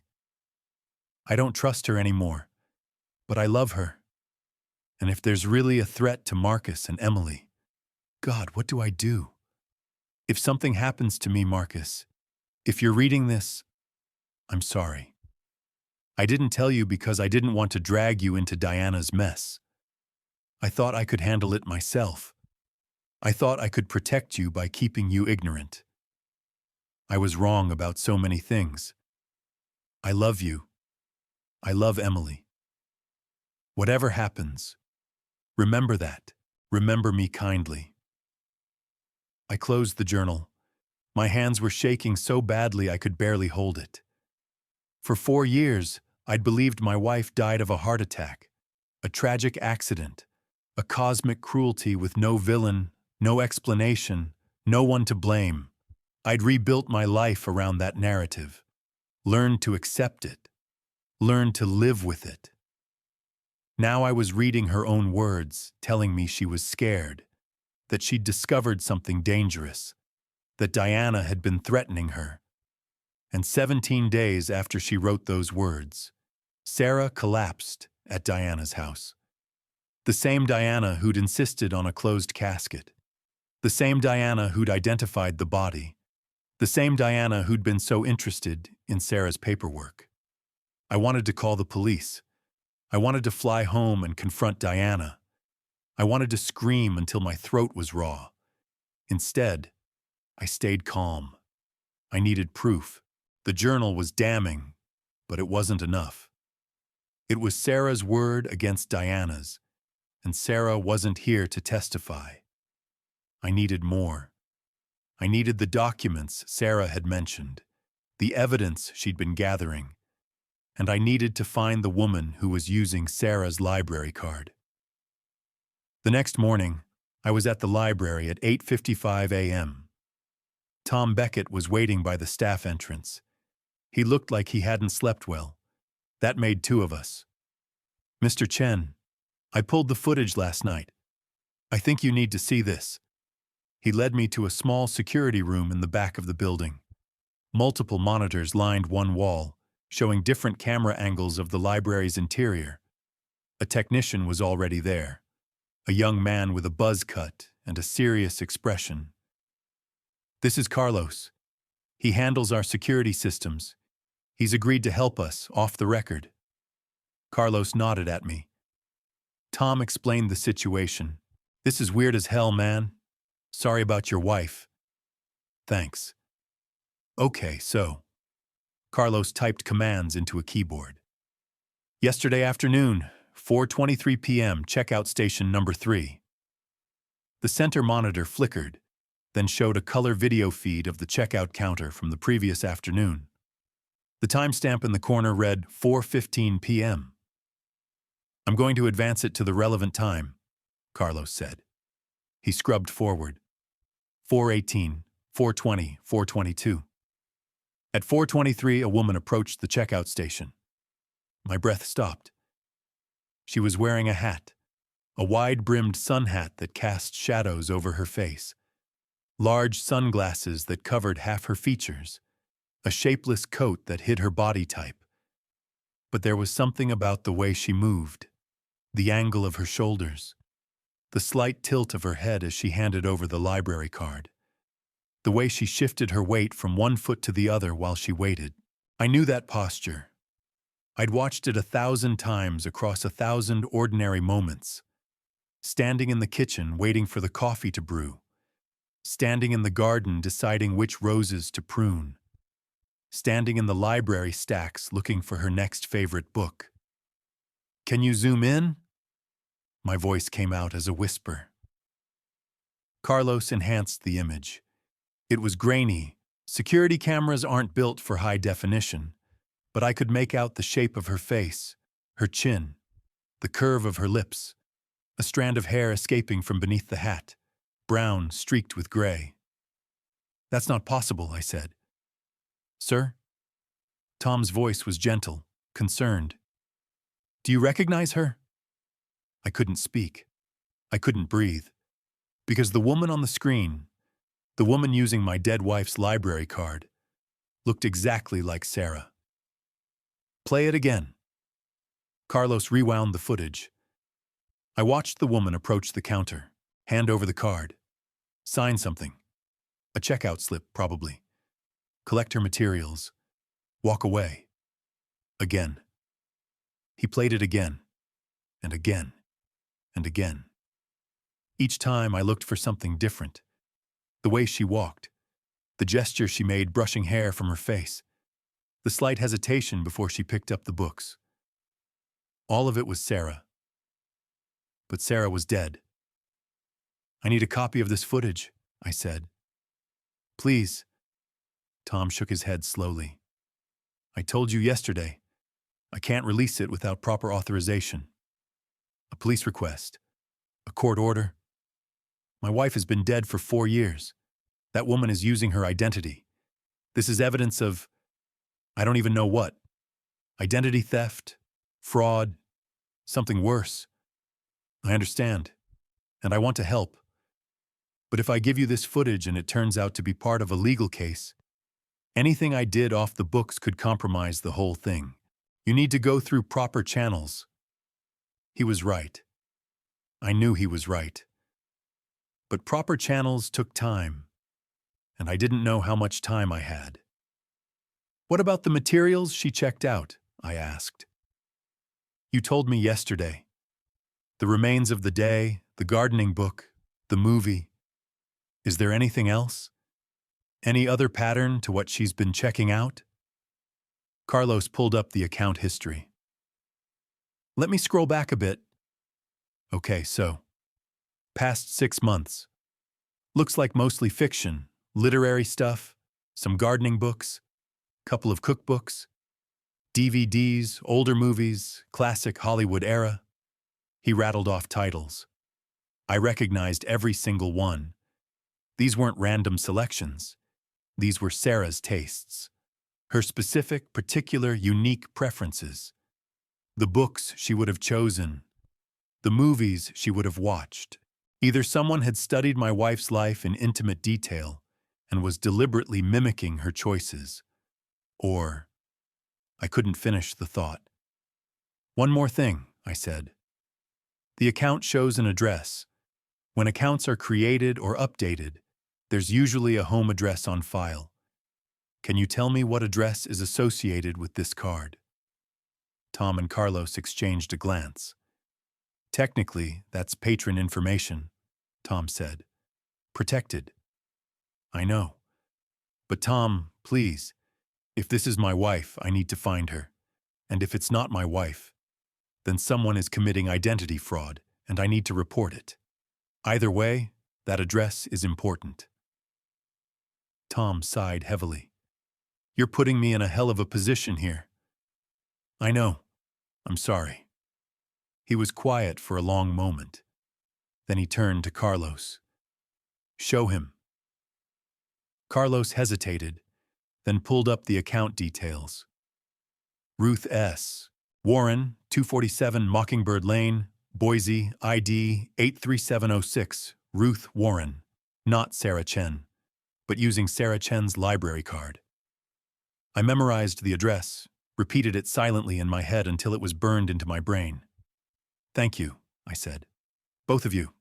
I don't trust her anymore, but I love her. And if there's really a threat to Marcus and Emily, God, what do I do? If something happens to me, Marcus, if you're reading this, I'm sorry. I didn't tell you because I didn't want to drag you into Diana's mess. I thought I could handle it myself. I thought I could protect you by keeping you ignorant. I was wrong about so many things. I love you. I love Emily. Whatever happens, remember that. Remember me kindly. I closed the journal. My hands were shaking so badly I could barely hold it. For 4 years, I'd believed my wife died of a heart attack, a tragic accident, a cosmic cruelty with no villain, no explanation, no one to blame. I'd rebuilt my life around that narrative, learned to accept it, learned to live with it. Now I was reading her own words, telling me she was scared, that she'd discovered something dangerous, that Diana had been threatening her. And 17 days after she wrote those words, Sarah collapsed at Diana's house. The same Diana who'd insisted on a closed casket. The same Diana who'd identified the body. The same Diana who'd been so interested in Sarah's paperwork. I wanted to call the police. I wanted to fly home and confront Diana. I wanted to scream until my throat was raw. Instead, I stayed calm. I needed proof. The journal was damning, but it wasn't enough. It was Sarah's word against Diana's, and Sarah wasn't here to testify. I needed more. I needed the documents Sarah had mentioned, the evidence she'd been gathering, and I needed to find the woman who was using Sarah's library card. The next morning, I was at the library at 8:55 a.m. Tom Beckett was waiting by the staff entrance. He looked like he hadn't slept well. That made 2 of us. Mr. Chen, I pulled the footage last night. I think you need to see this. He led me to a small security room in the back of the building. Multiple monitors lined one wall, showing different camera angles of the library's interior. A technician was already there. a young man with a buzz cut and a serious expression. "This is Carlos. He handles our security systems. He's agreed to help us, off the record." Carlos nodded at me. Tom explained the situation. "This is weird as hell, man. Sorry about your wife." "Thanks." "Okay, so." Carlos typed commands into a keyboard. "Yesterday afternoon, 4:23 p.m., checkout station number 3. The center monitor flickered, then showed a color video feed of the checkout counter from the previous afternoon. The timestamp in the corner read 4:15 p.m. "I'm going to advance it to the relevant time," Carlos said. He scrubbed forward. 4:18, 4:20, 4:22. At 4:23, a woman approached the checkout station. My breath stopped. She was wearing a hat, a wide-brimmed sun hat that cast shadows over her face, large sunglasses that covered half her features, a shapeless coat that hid her body type. But there was something about the way she moved, the angle of her shoulders, the slight tilt of her head as she handed over the library card, the way she shifted her weight from one foot to the other while she waited. I knew that posture. I'd watched it 1,000 times across 1,000 ordinary moments. Standing in the kitchen waiting for the coffee to brew. Standing in the garden deciding which roses to prune. Standing in the library stacks looking for her next favorite book. "Can you zoom in?" My voice came out as a whisper. Carlos enhanced the image. It was grainy. Security cameras aren't built for high definition, but I could make out the shape of her face, her chin, the curve of her lips, a strand of hair escaping from beneath the hat, brown streaked with gray. "That's not possible," I said. "Sir?" Tom's voice was gentle, concerned. "Do you recognize her?" I couldn't speak. I couldn't breathe. Because the woman on the screen, the woman using my dead wife's library card, looked exactly like Sarah. "Play it again." Carlos rewound the footage. I watched the woman approach the counter, hand over the card, sign something. A checkout slip, probably. Collect her materials. Walk away. Again. He played it again, and again, and again. Each time I looked for something different. The way she walked, the gesture she made brushing hair from her face, the slight hesitation before she picked up the books. All of it was Sarah. But Sarah was dead. "I need a copy of this footage," I said. "Please." Tom shook his head slowly. "I told you yesterday. I can't release it without proper authorization. A police request. A court order. My wife has been dead for 4 years. That woman is using her identity. This is evidence of, I don't even know what. Identity theft, fraud, something worse. I understand, and I want to help. But if I give you this footage and it turns out to be part of a legal case, anything I did off the books could compromise the whole thing. You need to go through proper channels." He was right. I knew he was right. But proper channels took time, and I didn't know how much time I had. "What about the materials she checked out?" I asked. "You told me yesterday. The remains of the day, the gardening book, the movie. Is there anything else? Any other pattern to what she's been checking out?" Carlos pulled up the account history. "Let me scroll back a bit." "Okay, so. Past 6 months. Looks like mostly fiction, literary stuff, some gardening books, couple of cookbooks, DVDs, older movies, classic Hollywood era." He rattled off titles. I recognized every single one. These weren't random selections. These were Sarah's tastes. Her specific, particular, unique preferences. The books she would have chosen. The movies she would have watched. Either someone had studied my wife's life in intimate detail and was deliberately mimicking her choices. Or I couldn't finish the thought. "One more thing," I said. The account shows an address. When accounts are created or updated, there's usually a home address on file. Can you tell me what address is associated with this card? Tom and Carlos exchanged a glance. Technically, that's patron information, Tom said. Protected. I know. But Tom, please, if this is my wife, I need to find her. And if it's not my wife, then someone is committing identity fraud, and I need to report it. Either way, that address is important. Tom sighed heavily. You're putting me in a hell of a position here. I know. I'm sorry. He was quiet for a long moment. Then he turned to Carlos. Show him. Carlos hesitated, then pulled up the account details. Ruth S. Warren, 247 Mockingbird Lane, Boise, ID 83706, Ruth Warren. Not Sarah Chen, but using Sarah Chen's library card. I memorized the address, repeated it silently in my head until it was burned into my brain. Thank you, I said. Both of you.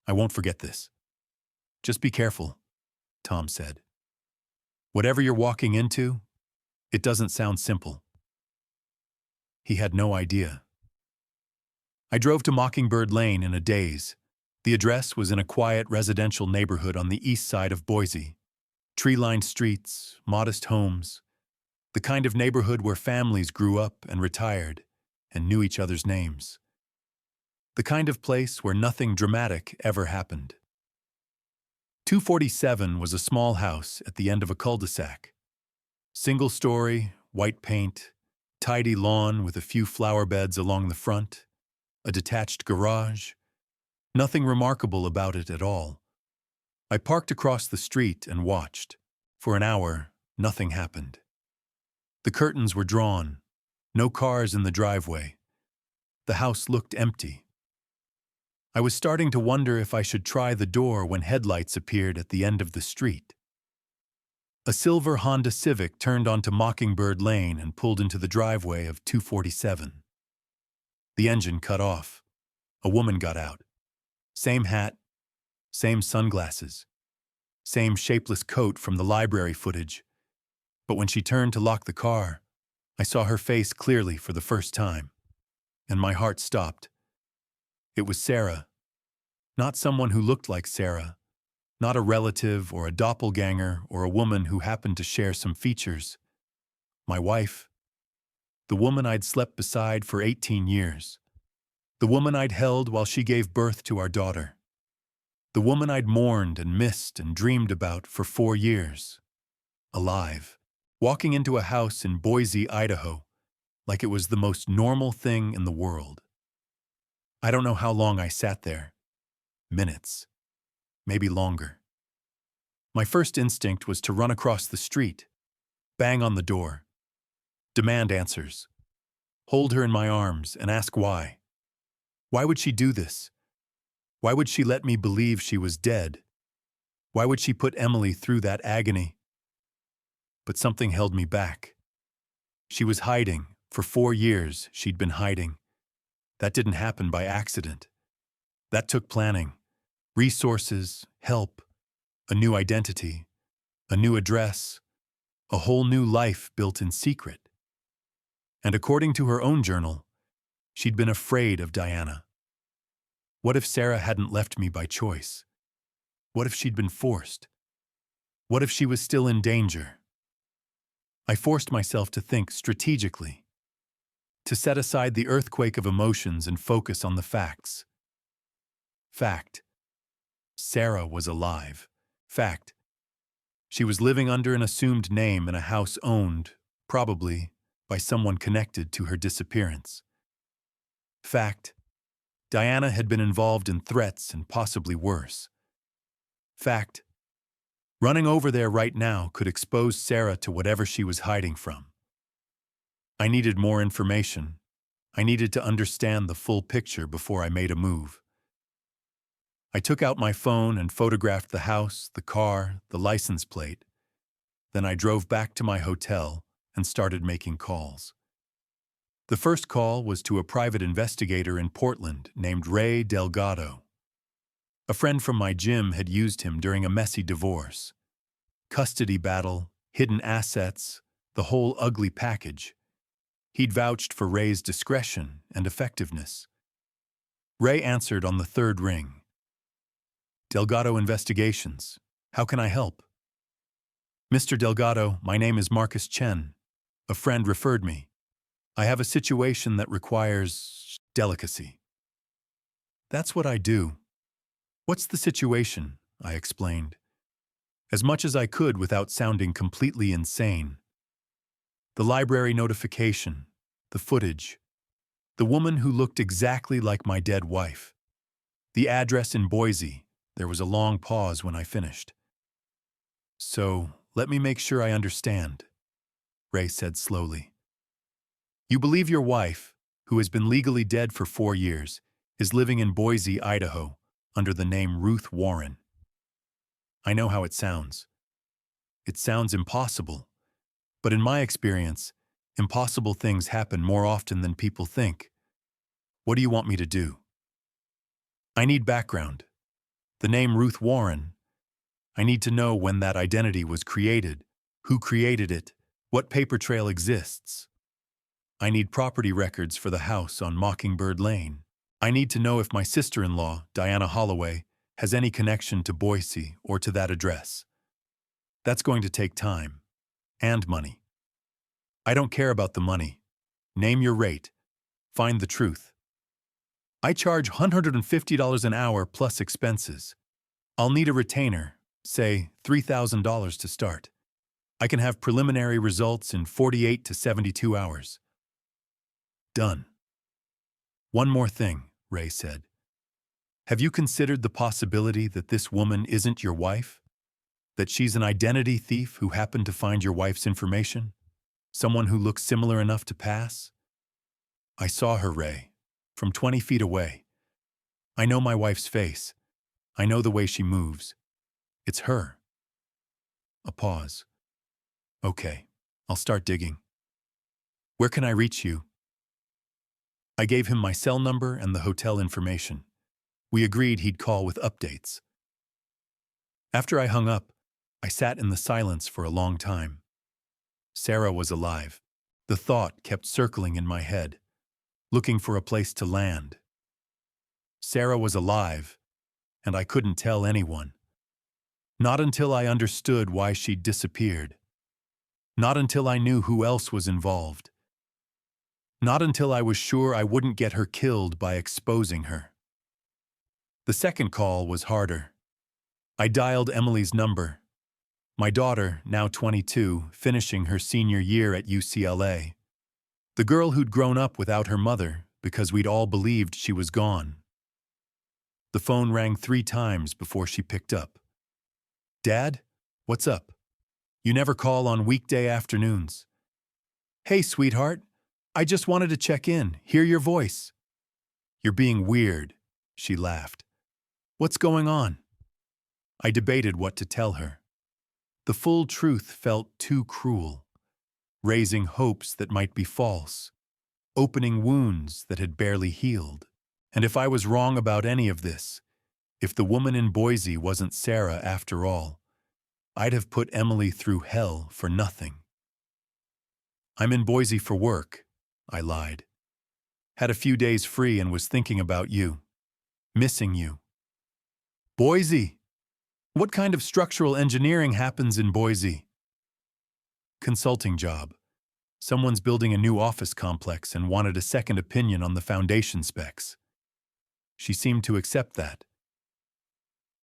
I won't forget this. Just be careful, Tom said. Whatever you're walking into, it doesn't sound simple. He had no idea. I drove to Mockingbird Lane in a daze. The address was in a quiet residential neighborhood on the east side of Boise. Tree-lined streets, modest homes, the kind of neighborhood where families grew up and retired and knew each other's names. The kind of place where nothing dramatic ever happened. 247 was a small house at the end of a cul-de-sac. Single-story, white paint, tidy lawn with a few flower beds along the front, a detached garage. Nothing remarkable about it at all. I parked across the street and watched. For an hour, nothing happened. The curtains were drawn, no cars in the driveway. The house looked empty. I was starting to wonder if I should try the door when headlights appeared at the end of the street. A silver Honda Civic turned onto Mockingbird Lane and pulled into the driveway of 247. The engine cut off. A woman got out. Same hat, same sunglasses, same shapeless coat from the library footage. But when she turned to lock the car, I saw her face clearly for the first time, and my heart stopped. It was Sarah. Not someone who looked like Sarah. Not a relative or a doppelganger or a woman who happened to share some features. My wife. The woman I'd slept beside for 18 years. The woman I'd held while she gave birth to our daughter. The woman I'd mourned and missed and dreamed about for 4 years. Alive. Walking into a house in Boise, Idaho, like it was the most normal thing in the world. I don't know how long I sat there. Minutes. Maybe longer. My first instinct was to run across the street, bang on the door, demand answers, hold her in my arms and ask why. Why would she do this? Why would she let me believe she was dead? Why would she put Emily through that agony? But something held me back. She was hiding. For 4 years, she'd been hiding. That didn't happen by accident. That took planning, resources, help, a new identity, a new address, a whole new life built in secret. And according to her own journal, she'd been afraid of Diana. What if Sarah hadn't left me by choice? What if she'd been forced? What if she was still in danger? I forced myself to think strategically, to set aside the earthquake of emotions and focus on the facts. Fact. Sarah was alive. Fact. She was living under an assumed name in a house owned, probably, by someone connected to her disappearance. Fact. Diana had been involved in threats and possibly worse. Fact. Running over there right now could expose Sarah to whatever she was hiding from. I needed more information. I needed to understand the full picture before I made a move. I took out my phone and photographed the house, the car, the license plate. Then I drove back to my hotel and started making calls. The first call was to a private investigator in Portland named Ray Delgado. A friend from my gym had used him during a messy divorce. Custody battle, hidden assets, the whole ugly package. He'd vouched for Ray's discretion and effectiveness. Ray answered on the third ring. Delgado Investigations. How can I help? Mr. Delgado, my name is Marcus Chen. A friend referred me. I have a situation that requires delicacy. That's what I do. What's the situation? I explained, as much as I could without sounding completely insane. The library notification, the footage, the woman who looked exactly like my dead wife. The address in Boise. There was a long pause when I finished. So, let me make sure I understand, Ray said slowly. You believe your wife, who has been legally dead for 4 years, is living in Boise, Idaho, under the name Ruth Warren. I know how it sounds. It sounds impossible, but in my experience, impossible things happen more often than people think. What do you want me to do? I need background. The name Ruth Warren. I need to know when that identity was created, who created it, what paper trail exists. I need property records for the house on Mockingbird Lane. I need to know if my sister-in-law, Diana Holloway, has any connection to Boise or to that address. That's going to take time. And money. I don't care about the money. Name your rate. Find the truth. I charge $150 an hour plus expenses. I'll need a retainer, say $3,000 to start. I can have preliminary results in 48 to 72 hours. Done. One more thing, Ray said. Have you considered the possibility that this woman isn't your wife? That she's an identity thief who happened to find your wife's information? Someone who looks similar enough to pass? I saw her, Ray, from 20 feet away. I know my wife's face. I know the way she moves. It's her. A pause. Okay, I'll start digging. Where can I reach you? I gave him my cell number and the hotel information. We agreed he'd call with updates. After I hung up, I sat in the silence for a long time. Sarah was alive. The thought kept circling in my head, looking for a place to land. Sarah was alive, and I couldn't tell anyone. Not until I understood why she'd disappeared. Not until I knew who else was involved. Not until I was sure I wouldn't get her killed by exposing her. The second call was harder. I dialed Emily's number. My daughter, now 22, finishing her senior year at UCLA. The girl who'd grown up without her mother because we'd all believed she was gone. The phone rang 3 times before she picked up. Dad, what's up? You never call on weekday afternoons. Hey, sweetheart. I just wanted to check in, hear your voice. You're being weird, she laughed. What's going on? I debated what to tell her. The full truth felt too cruel, raising hopes that might be false, opening wounds that had barely healed. And if I was wrong about any of this, if the woman in Boise wasn't Sarah after all, I'd have put Emily through hell for nothing. I'm in Boise for work, I lied. Had a few days free and was thinking about you. Missing you. Boise? What kind of structural engineering happens in Boise? Consulting job. Someone's building a new office complex and wanted a second opinion on the foundation specs. She seemed to accept that.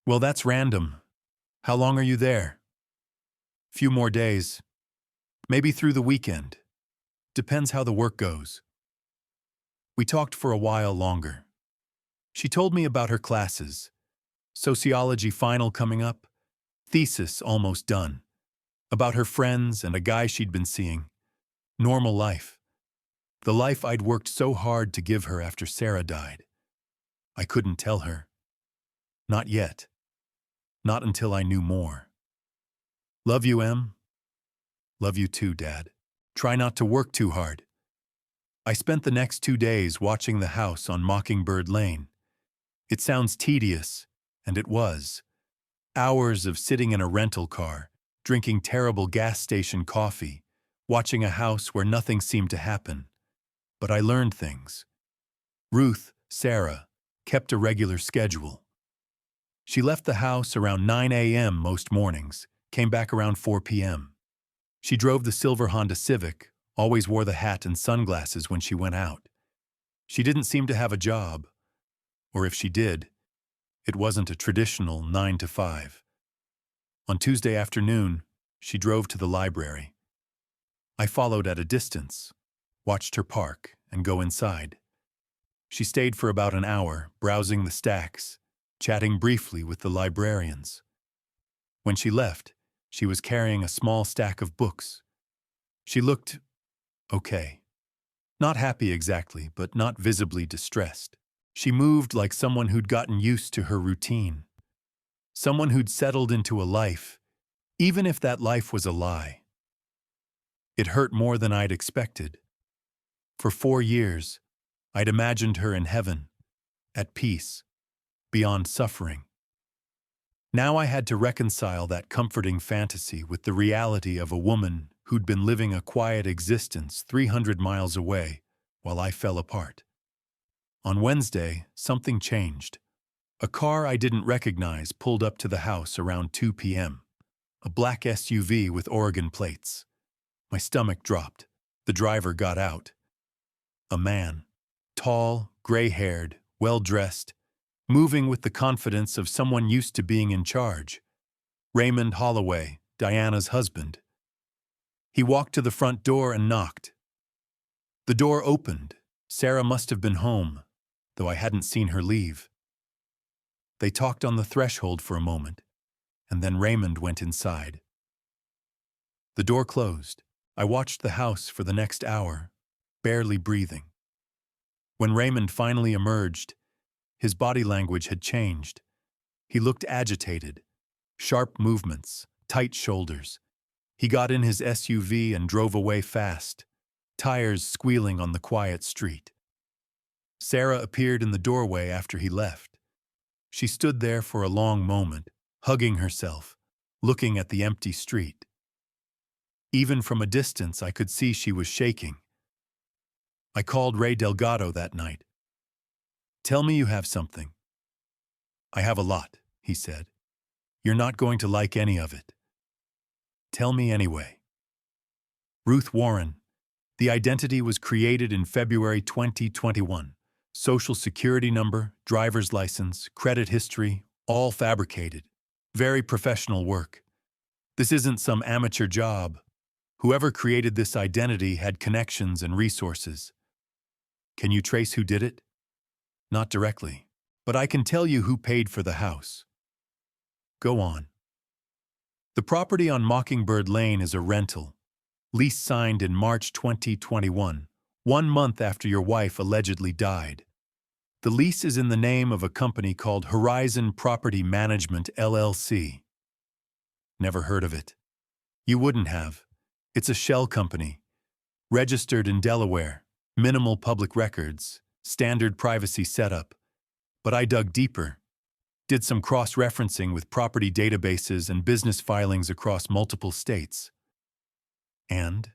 Well, that's random. How long are you there? Few more days. Maybe through the weekend. Depends how the work goes. We talked for a while longer. She told me about her classes. Sociology final coming up. Thesis almost done. About her friends and a guy she'd been seeing. Normal life. The life I'd worked so hard to give her after Sarah died. I couldn't tell her. Not yet. Not until I knew more. Love you, Em. Love you too, Dad. Try not to work too hard. I spent the next 2 days watching the house on Mockingbird Lane. It sounds tedious, and it was. Hours of sitting in a rental car, drinking terrible gas station coffee, watching a house where nothing seemed to happen. But I learned things. Ruth, Sarah, kept a regular schedule. She left the house around 9 a.m. most mornings, came back around 4 p.m. She drove the silver Honda Civic, always wore the hat and sunglasses when she went out. She didn't seem to have a job, or if she did, it wasn't a traditional 9 to 5. On Tuesday afternoon, she drove to the library. I followed at a distance, watched her park and go inside. She stayed for about an hour, browsing the stacks, chatting briefly with the librarians. When she left, she was carrying a small stack of books. She looked okay. Not happy exactly, but not visibly distressed. She moved like someone who'd gotten used to her routine. Someone who'd settled into a life, even if that life was a lie. It hurt more than I'd expected. For 4 years, I'd imagined her in heaven, at peace, beyond suffering. Now I had to reconcile that comforting fantasy with the reality of a woman who'd been living a quiet existence 300 miles away while I fell apart. On Wednesday, something changed. A car I didn't recognize pulled up to the house around 2 p.m. A black SUV with Oregon plates. My stomach dropped. The driver got out. A man. Tall, gray-haired, well-dressed, moving with the confidence of someone used to being in charge. Raymond Holloway, Diana's husband. He walked to the front door and knocked. The door opened. Sarah must have been home, though I hadn't seen her leave. They talked on the threshold for a moment, and then Raymond went inside. The door closed. I watched the house for the next hour, barely breathing. When Raymond finally emerged, his body language had changed. He looked agitated, sharp movements, tight shoulders. He got in his SUV and drove away fast, tires squealing on the quiet street. Sarah appeared in the doorway after he left. She stood there for a long moment, hugging herself, looking at the empty street. Even from a distance, I could see she was shaking. I called Ray Delgado that night. "Tell me you have something." "I have a lot," he said. "You're not going to like any of it." "Tell me anyway." Ruth Warren. The identity was created in February 2021. Social security number, driver's license, credit history, all fabricated. Very professional work. This isn't some amateur job. Whoever created this identity had connections and resources. Can you trace who did it? Not directly, but I can tell you who paid for the house. Go on. The property on Mockingbird Lane is a rental. Lease signed in March 2021, 1 month after your wife allegedly died. The lease is in the name of a company called Horizon Property Management, LLC. Never heard of it. You wouldn't have. It's a shell company. Registered in Delaware, minimal public records, standard privacy setup. But I dug deeper. Did some cross-referencing with property databases and business filings across multiple states. And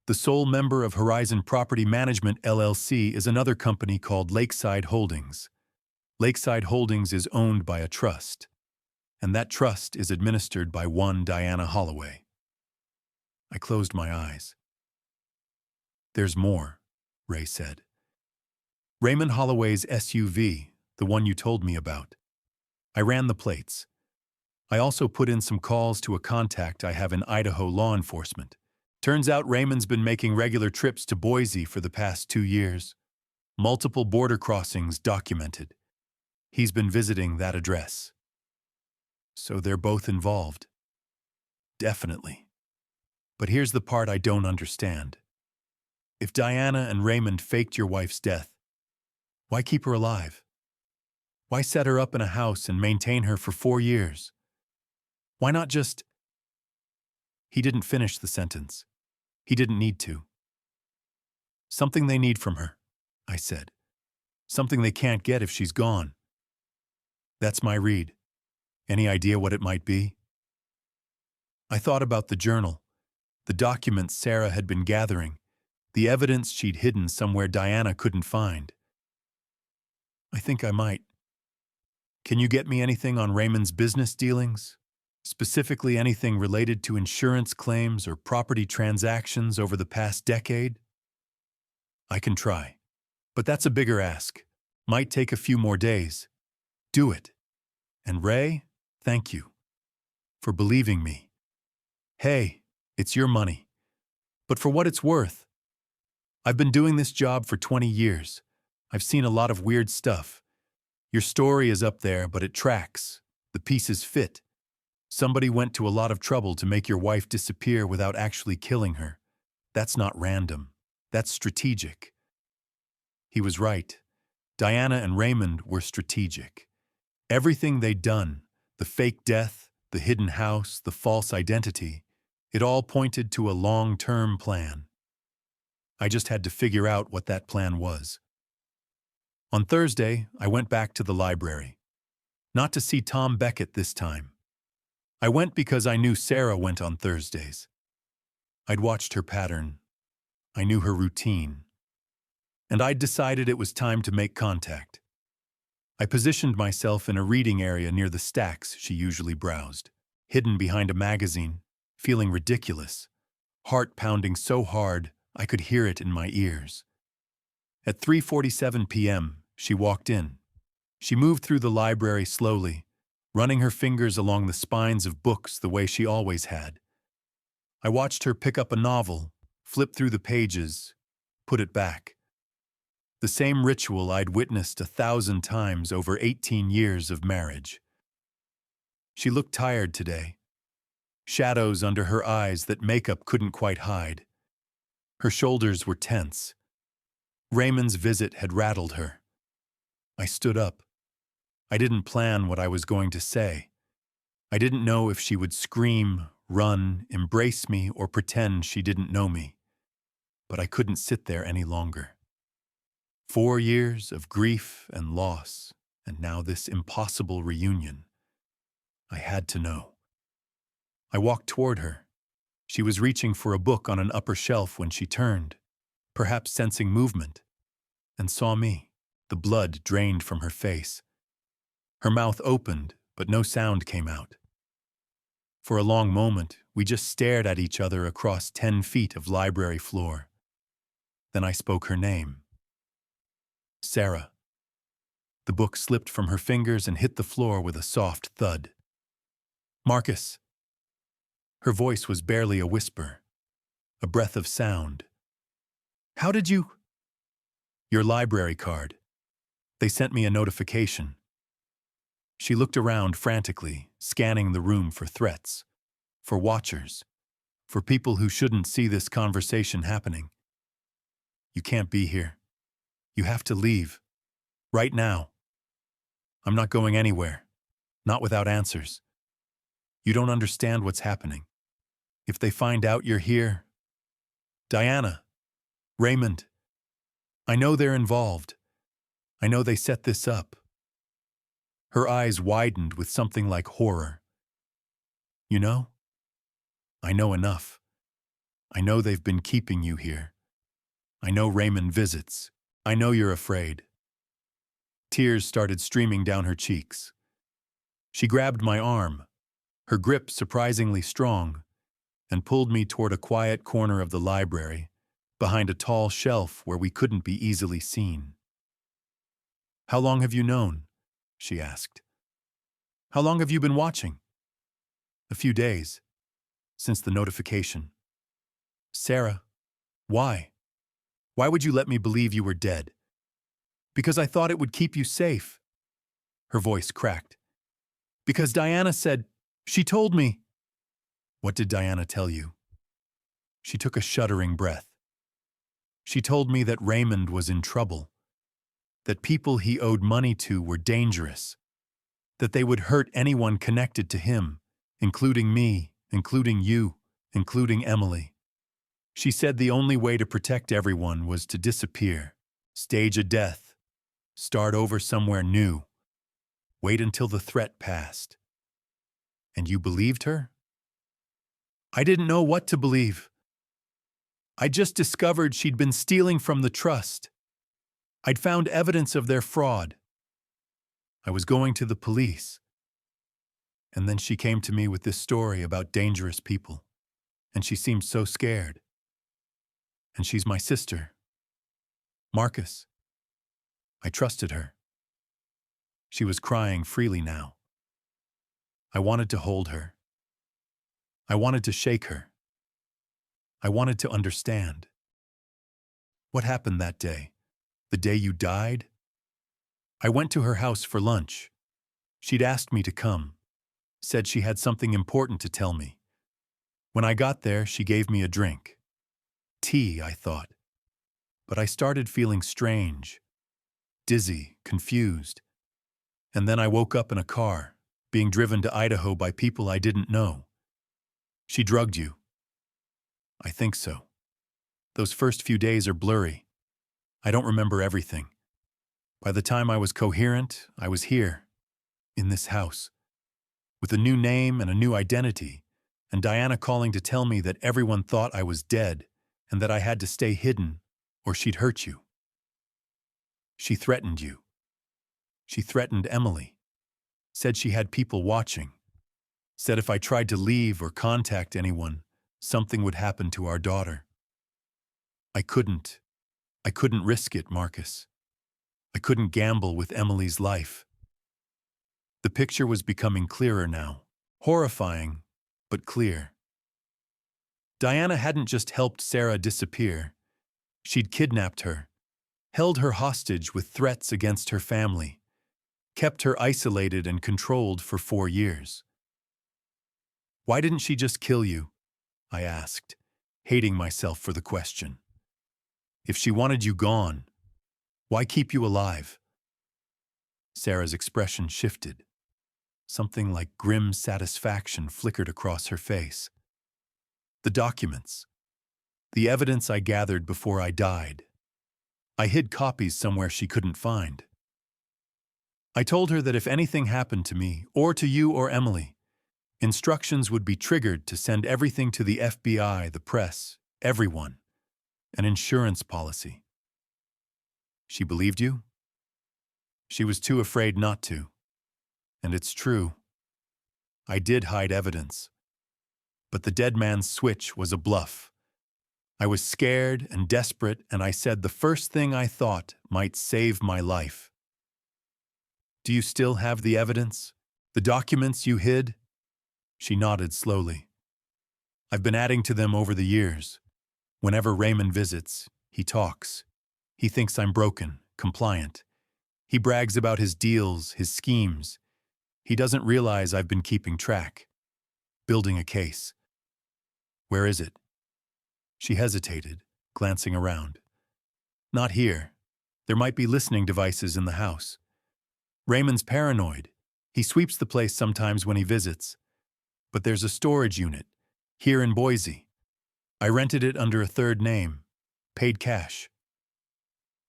the sole member of Horizon Property Management, LLC is another company called Lakeside Holdings. Lakeside Holdings is owned by a trust, and that trust is administered by one Diana Holloway. I closed my eyes. There's more, Ray said. Raymond Holloway's SUV, the one you told me about. I ran the plates. I also put in some calls to a contact I have in Idaho law enforcement. Turns out Raymond's been making regular trips to Boise for the past 2 years. Multiple border crossings documented. He's been visiting that address. So they're both involved. Definitely. But here's the part I don't understand. If Diana and Raymond faked your wife's death, why keep her alive? Why set her up in a house and maintain her for 4 years? Why not just... He didn't finish the sentence. He didn't need to. Something they need from her, I said. Something they can't get if she's gone. That's my read. Any idea what it might be? I thought about the journal, the documents Sarah had been gathering, the evidence she'd hidden somewhere Diana couldn't find. I think I might. Can you get me anything on Raymond's business dealings? Specifically anything related to insurance claims or property transactions over the past decade? I can try. But that's a bigger ask. Might take a few more days. Do it. And Ray, thank you for believing me. Hey, it's your money. But for what it's worth, I've been doing this job for 20 years. I've seen a lot of weird stuff. Your story is up there, but it tracks. The pieces fit. Somebody went to a lot of trouble to make your wife disappear without actually killing her. That's not random. That's strategic. He was right. Diana and Raymond were strategic. Everything they'd done, the fake death, the hidden house, the false identity, it all pointed to a long-term plan. I just had to figure out what that plan was. On Thursday, I went back to the library. Not to see Tom Beckett this time. I went because I knew Sarah went on Thursdays. I'd watched her pattern. I knew her routine. And I'd decided it was time to make contact. I positioned myself in a reading area near the stacks she usually browsed, hidden behind a magazine, feeling ridiculous, heart pounding so hard I could hear it in my ears. At 3:47 p.m., she walked in. She moved through the library slowly, running her fingers along the spines of books the way she always had. I watched her pick up a novel, flip through the pages, put it back. The same ritual I'd witnessed 1,000 times over 18 years of marriage. She looked tired today. Shadows under her eyes that makeup couldn't quite hide. Her shoulders were tense. Raymond's visit had rattled her. I stood up. I didn't plan what I was going to say. I didn't know if she would scream, run, embrace me, or pretend she didn't know me. But I couldn't sit there any longer. 4 years of grief and loss, and now this impossible reunion. I had to know. I walked toward her. She was reaching for a book on an upper shelf when she turned, perhaps sensing movement, and saw me. The blood drained from her face. Her mouth opened, but no sound came out. For a long moment, we just stared at each other across 10 feet of library floor. Then I spoke her name. Sarah. The book slipped from her fingers and hit the floor with a soft thud. Marcus. Her voice was barely a whisper, a breath of sound. How did you? Your library card. They sent me a notification. She looked around frantically, scanning the room for threats, for watchers, for people who shouldn't see this conversation happening. You can't be here. You have to leave. Right now. I'm not going anywhere. Not without answers. You don't understand what's happening. If they find out you're here... Diana. Raymond. I know they're involved. I know they set this up. Her eyes widened with something like horror. You know? I know enough. I know they've been keeping you here. I know Raymond visits. I know you're afraid. Tears started streaming down her cheeks. She grabbed my arm, her grip surprisingly strong, and pulled me toward a quiet corner of the library, behind a tall shelf where we couldn't be easily seen. How long have you known? She asked. How long have you been watching? A few days, since the notification. Sarah, why? Why would you let me believe you were dead? Because I thought it would keep you safe. Her voice cracked. Because Diana said, she told me. What did Diana tell you? She took a shuddering breath. She told me that Raymond was in trouble, that people he owed money to were dangerous, that they would hurt anyone connected to him, including me, including you, including Emily. She said the only way to protect everyone was to disappear, stage a death, start over somewhere new, wait until the threat passed. And you believed her? I didn't know what to believe. I just discovered she'd been stealing from the trust. I'd found evidence of their fraud. I was going to the police. And then she came to me with this story about dangerous people. And she seemed so scared. And she's my sister. Marcus. I trusted her. She was crying freely now. I wanted to hold her. I wanted to shake her. I wanted to understand. What happened that day? The day you died? I went to her house for lunch. She'd asked me to come, said she had something important to tell me. When I got there, she gave me a drink. Tea, I thought. But I started feeling strange, dizzy, confused. And then I woke up in a car, being driven to Idaho by people I didn't know. She drugged you. I think so. Those first few days are blurry. I don't remember everything. By the time I was coherent, I was here, in this house, with a new name and a new identity, and Diana calling to tell me that everyone thought I was dead and that I had to stay hidden or she'd hurt you. She threatened you. She threatened Emily, said she had people watching, said if I tried to leave or contact anyone, something would happen to our daughter. I couldn't risk it, Marcus. I couldn't gamble with Emily's life. The picture was becoming clearer now, horrifying, but clear. Diana hadn't just helped Sarah disappear. She'd kidnapped her, held her hostage with threats against her family, kept her isolated and controlled for 4 years. Why didn't she just kill you? I asked, hating myself for the question. If she wanted you gone, why keep you alive? Sarah's expression shifted. Something like grim satisfaction flickered across her face. The documents. The evidence I gathered before I died. I hid copies somewhere she couldn't find. I told her that if anything happened to me, or to you or Emily, instructions would be triggered to send everything to the FBI, the press, everyone. An insurance policy. She believed you? She was too afraid not to. And it's true. I did hide evidence. But the dead man's switch was a bluff. I was scared and desperate, and I said the first thing I thought might save my life. Do you still have the evidence? The documents you hid? She nodded slowly. I've been adding to them over the years. Whenever Raymond visits, he talks. He thinks I'm broken, compliant. He brags about his deals, his schemes. He doesn't realize I've been keeping track, building a case. Where is it? She hesitated, glancing around. Not here. There might be listening devices in the house. Raymond's paranoid. He sweeps the place sometimes when he visits. But there's a storage unit, here in Boise. I rented it under a third name, paid cash.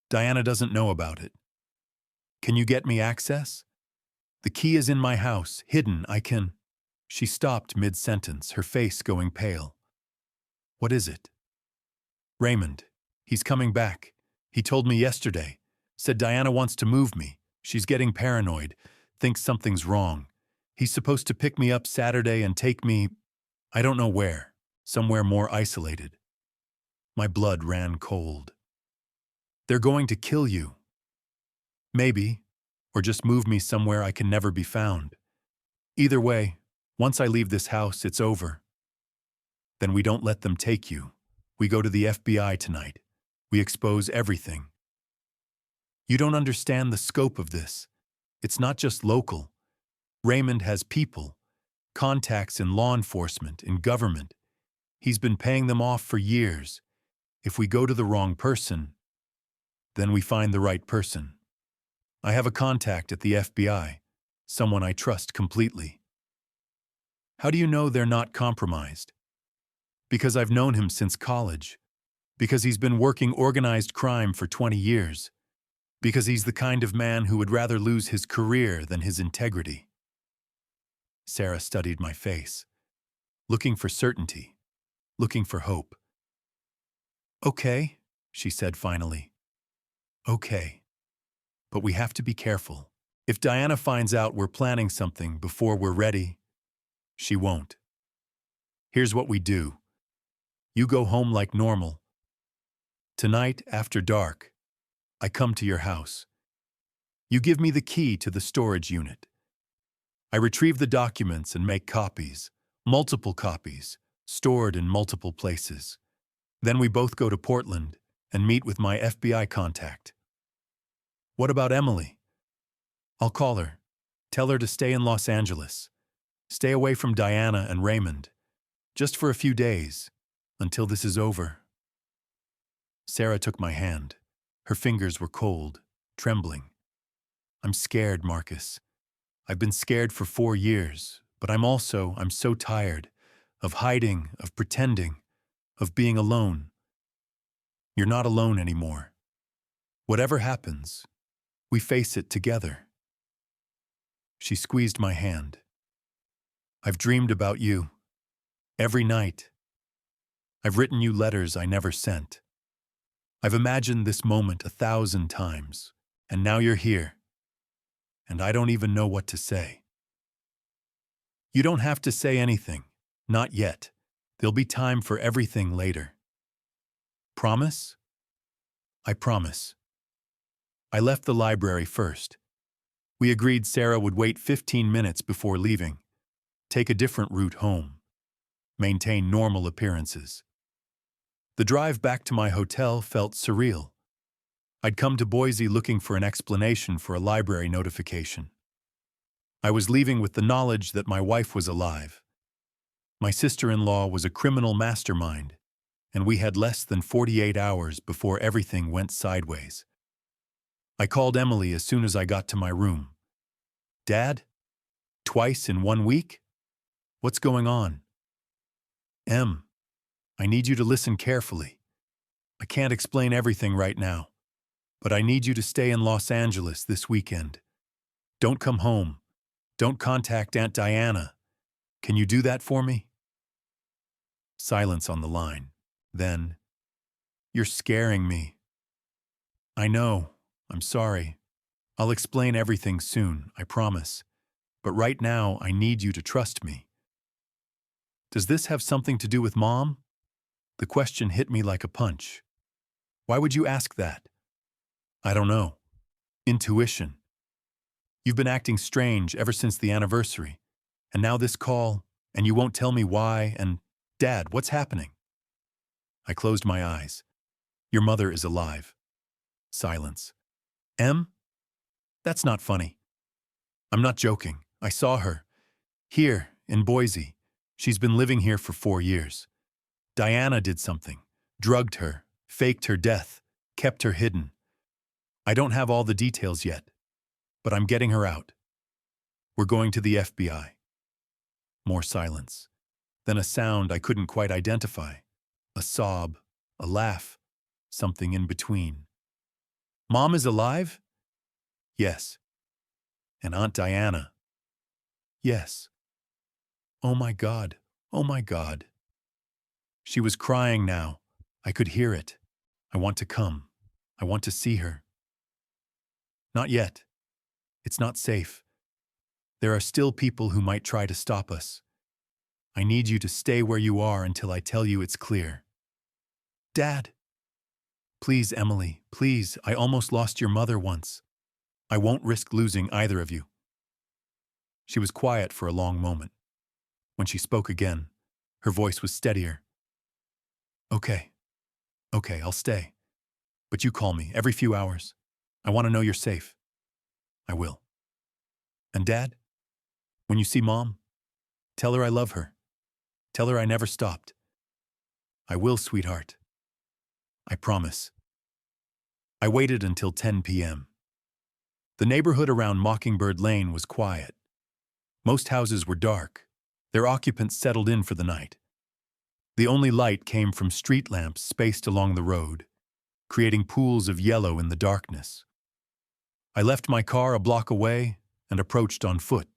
Diana doesn't know about it. Can you get me access? The key is in my house, hidden, I can. She stopped mid-sentence, her face going pale. What is it? Raymond. He's coming back. He told me yesterday. Said Diana wants to move me. She's getting paranoid. Thinks something's wrong. He's supposed to pick me up Saturday and take me, I don't know where, somewhere more isolated. My blood ran cold. They're going to kill you. Maybe, or just move me somewhere I can never be found. Either way, once I leave this house, it's over. Then we don't let them take you. We go to the FBI tonight. We expose everything. You don't understand the scope of this. It's not just local. Raymond has people, contacts in law enforcement, in government. He's been paying them off for years. If we go to the wrong person, then we find the right person. I have a contact at the FBI, someone I trust completely. How do you know they're not compromised? Because I've known him since college. Because he's been working organized crime for 20 years. Because he's the kind of man who would rather lose his career than his integrity. Sarah studied my face, looking for certainty, looking for hope. Okay, she said finally. Okay. But we have to be careful. If Diana finds out we're planning something before we're ready, she won't. Here's what we do. You go home like normal. Tonight, after dark, I come to your house. You give me the key to the storage unit. I retrieve the documents and make copies, multiple copies, stored in multiple places. Then we both go to Portland and meet with my FBI contact. What about Emily? I'll call her. Tell her to stay in Los Angeles. Stay away from Diana and Raymond. Just for a few days, until this is over. Sarah took my hand. Her fingers were cold, trembling. I'm scared, Marcus. I've been scared for 4 years, but I'm so tired of hiding, of pretending, of being alone. You're not alone anymore. Whatever happens, we face it together. She squeezed my hand. I've dreamed about you. Every night. I've written you letters I never sent. I've imagined this moment 1,000 times, and now you're here. And I don't even know what to say. You don't have to say anything. Not yet. There'll be time for everything later. Promise? I promise. I left the library first. We agreed Sarah would wait 15 minutes before leaving, take a different route home, maintain normal appearances. The drive back to my hotel felt surreal. I'd come to Boise looking for an explanation for a library notification. I was leaving with the knowledge that my wife was alive. My sister-in-law was a criminal mastermind, and we had less than 48 hours before everything went sideways. I called Emily as soon as I got to my room. Dad? Twice in 1 week? What's going on? Em, I need you to listen carefully. I can't explain everything right now, but I need you to stay in Los Angeles this weekend. Don't come home. Don't contact Aunt Diana. Can you do that for me? Silence on the line. Then, you're scaring me. I know. I'm sorry. I'll explain everything soon, I promise. But right now, I need you to trust me. Does this have something to do with Mom? The question hit me like a punch. Why would you ask that? I don't know. Intuition. You've been acting strange ever since the anniversary. And now this call, and you won't tell me why, and Dad, what's happening? I closed my eyes. Your mother is alive. Silence. Em? That's not funny. I'm not joking. I saw her. Here, in Boise. She's been living here for 4 years. Diana did something. Drugged her. Faked her death. Kept her hidden. I don't have all the details yet, but I'm getting her out. We're going to the FBI. More silence. Then a sound I couldn't quite identify. A sob. A laugh. Something in between. Mom is alive? Yes. And Aunt Diana? Yes. Oh my God. Oh my God. She was crying now. I could hear it. I want to come. I want to see her. Not yet. It's not safe. There are still people who might try to stop us. I need you to stay where you are until I tell you it's clear. Dad. Please, Emily, please, I almost lost your mother once. I won't risk losing either of you. She was quiet for a long moment. When she spoke again, her voice was steadier. Okay, I'll stay. But you call me every few hours. I want to know you're safe. I will. And Dad, when you see Mom, tell her I love her. Tell her I never stopped. I will, sweetheart. I promise. I waited until 10 p.m. The neighborhood around Mockingbird Lane was quiet. Most houses were dark. Their occupants settled in for the night. The only light came from street lamps spaced along the road, creating pools of yellow in the darkness. I left my car a block away and approached on foot.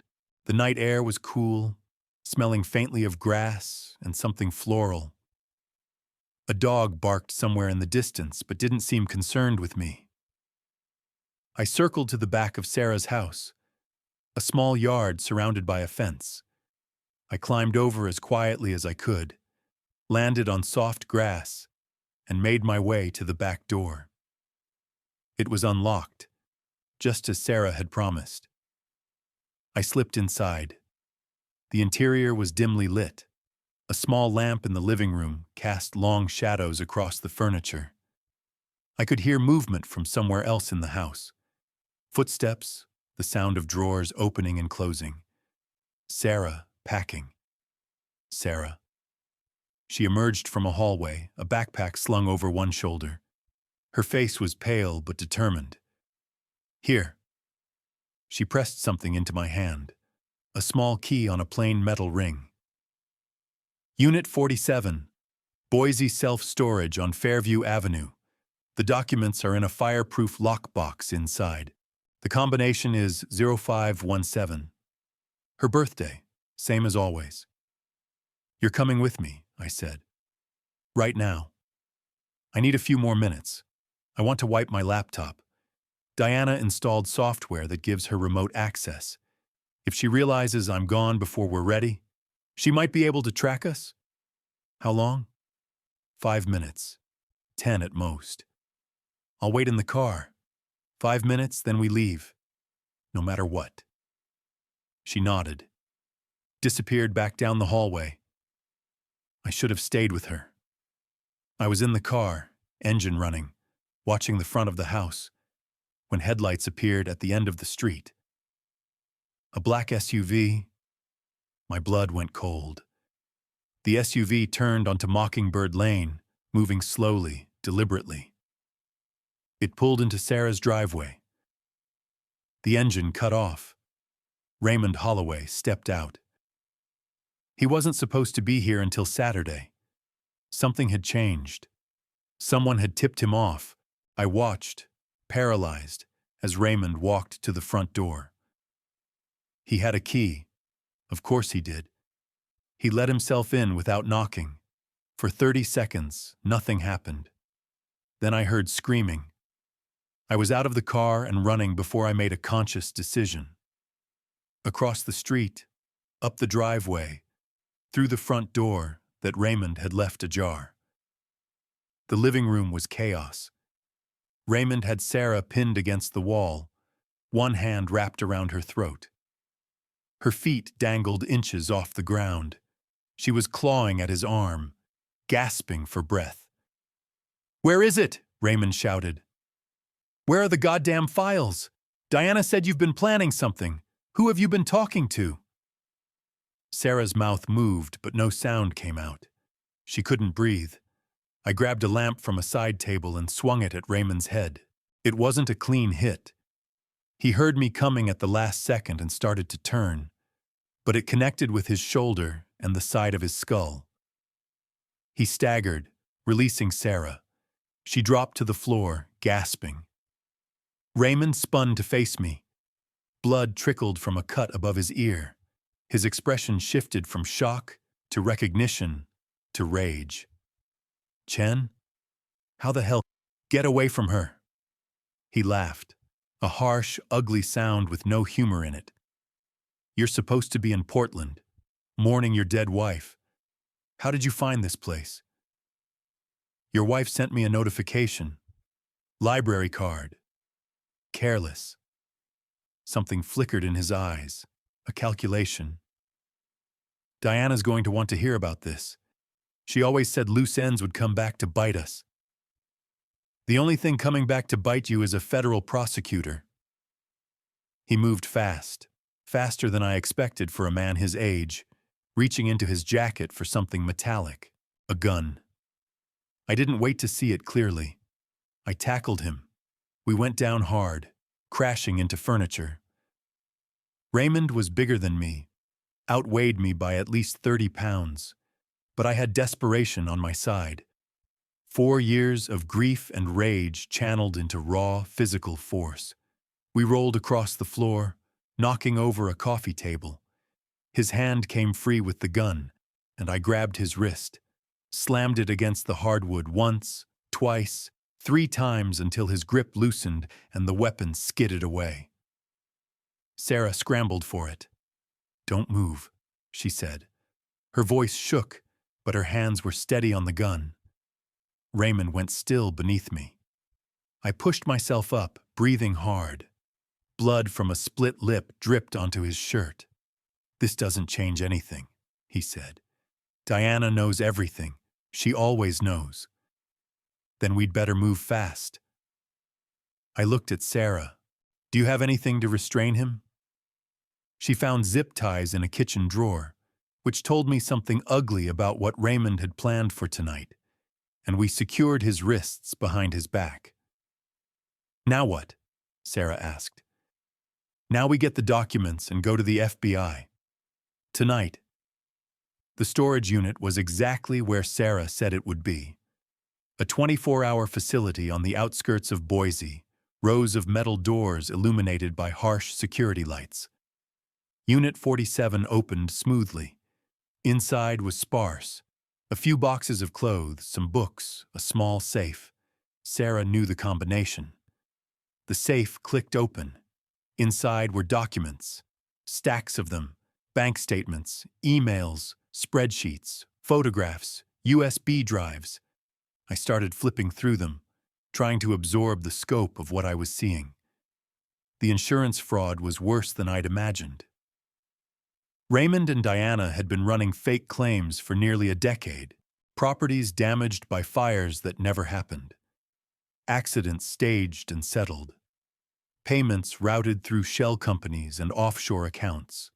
The night air was cool, smelling faintly of grass and something floral. A dog barked somewhere in the distance but didn't seem concerned with me. I circled to the back of Sarah's house, a small yard surrounded by a fence. I climbed over as quietly as I could, landed on soft grass, and made my way to the back door. It was unlocked, just as Sarah had promised. I slipped inside. The interior was dimly lit. A small lamp in the living room cast long shadows across the furniture. I could hear movement from somewhere else in the house. Footsteps, the sound of drawers opening and closing. Sarah packing. Sarah. She emerged from a hallway, a backpack slung over one shoulder. Her face was pale but determined. Here. She pressed something into my hand, a small key on a plain metal ring. Unit 47, Boise Self-Storage on Fairview Avenue. The documents are in a fireproof lockbox inside. The combination is 0517. Her birthday, same as always. You're coming with me, I said. Right now. I need a few more minutes. I want to wipe my laptop. Diana installed software that gives her remote access. If she realizes I'm gone before we're ready, she might be able to track us. How long? 5 minutes. 10 at most. I'll wait in the car. 5 minutes, then we leave. No matter what. She nodded. Disappeared back down the hallway. I should have stayed with her. I was in the car, engine running, watching the front of the house, when headlights appeared at the end of the street. A black SUV. My blood went cold. The SUV turned onto Mockingbird Lane, moving slowly, deliberately. It pulled into Sarah's driveway. The engine cut off. Raymond Holloway stepped out. He wasn't supposed to be here until Saturday. Something had changed. Someone had tipped him off. I watched, paralyzed, as Raymond walked to the front door. He had a key. Of course he did. He let himself in without knocking. For 30 seconds, nothing happened. Then I heard screaming. I was out of the car and running before I made a conscious decision. Across the street, up the driveway, through the front door that Raymond had left ajar. The living room was chaos. Raymond had Sarah pinned against the wall, one hand wrapped around her throat. Her feet dangled inches off the ground. She was clawing at his arm, gasping for breath. "Where is it?" Raymond shouted. "Where are the goddamn files? Diana said you've been planning something. Who have you been talking to?" Sarah's mouth moved, but no sound came out. She couldn't breathe. I grabbed a lamp from a side table and swung it at Raymond's head. It wasn't a clean hit. He heard me coming at the last second and started to turn, but it connected with his shoulder and the side of his skull. He staggered, releasing Sarah. She dropped to the floor, gasping. Raymond spun to face me. Blood trickled from a cut above his ear. His expression shifted from shock to recognition to rage. "Chen? How the hell? Get away from her!" He laughed, a harsh, ugly sound with no humor in it. "You're supposed to be in Portland, mourning your dead wife. How did you find this place?" "Your wife sent me a notification. Library card. Careless." Something flickered in his eyes, a calculation. "Diana's going to want to hear about this. She always said loose ends would come back to bite us." "The only thing coming back to bite you is a federal prosecutor." He moved fast, faster than I expected for a man his age, reaching into his jacket for something metallic, a gun. I didn't wait to see it clearly. I tackled him. We went down hard, crashing into furniture. Raymond was bigger than me, outweighed me by at least 30 pounds. But I had desperation on my side. 4 years of grief and rage channeled into raw, physical force. We rolled across the floor, knocking over a coffee table. His hand came free with the gun, and I grabbed his wrist, slammed it against the hardwood once, twice, 3 times until his grip loosened and the weapon skidded away. Sarah scrambled for it. "Don't move," she said. Her voice shook, but her hands were steady on the gun. Raymond went still beneath me. I pushed myself up, breathing hard. Blood from a split lip dripped onto his shirt. "This doesn't change anything," he said. "Diana knows everything. She always knows." "Then we'd better move fast." I looked at Sarah. "Do you have anything to restrain him?" She found zip ties in a kitchen drawer, which told me something ugly about what Raymond had planned for tonight, and we secured his wrists behind his back. "Now what?" Sarah asked. "Now we get the documents and go to the FBI. Tonight." The storage unit was exactly where Sarah said it would be. A 24-hour facility on the outskirts of Boise, rows of metal doors illuminated by harsh security lights. Unit 47 opened smoothly. Inside was sparse. A few boxes of clothes, some books, a small safe. Sarah knew the combination. The safe clicked open. Inside were documents, stacks of them, bank statements, emails, spreadsheets, photographs, USB drives. I started flipping through them, trying to absorb the scope of what I was seeing. The insurance fraud was worse than I'd imagined. Raymond and Diana had been running fake claims for nearly a decade, properties damaged by fires that never happened, accidents staged and settled, payments routed through shell companies and offshore accounts.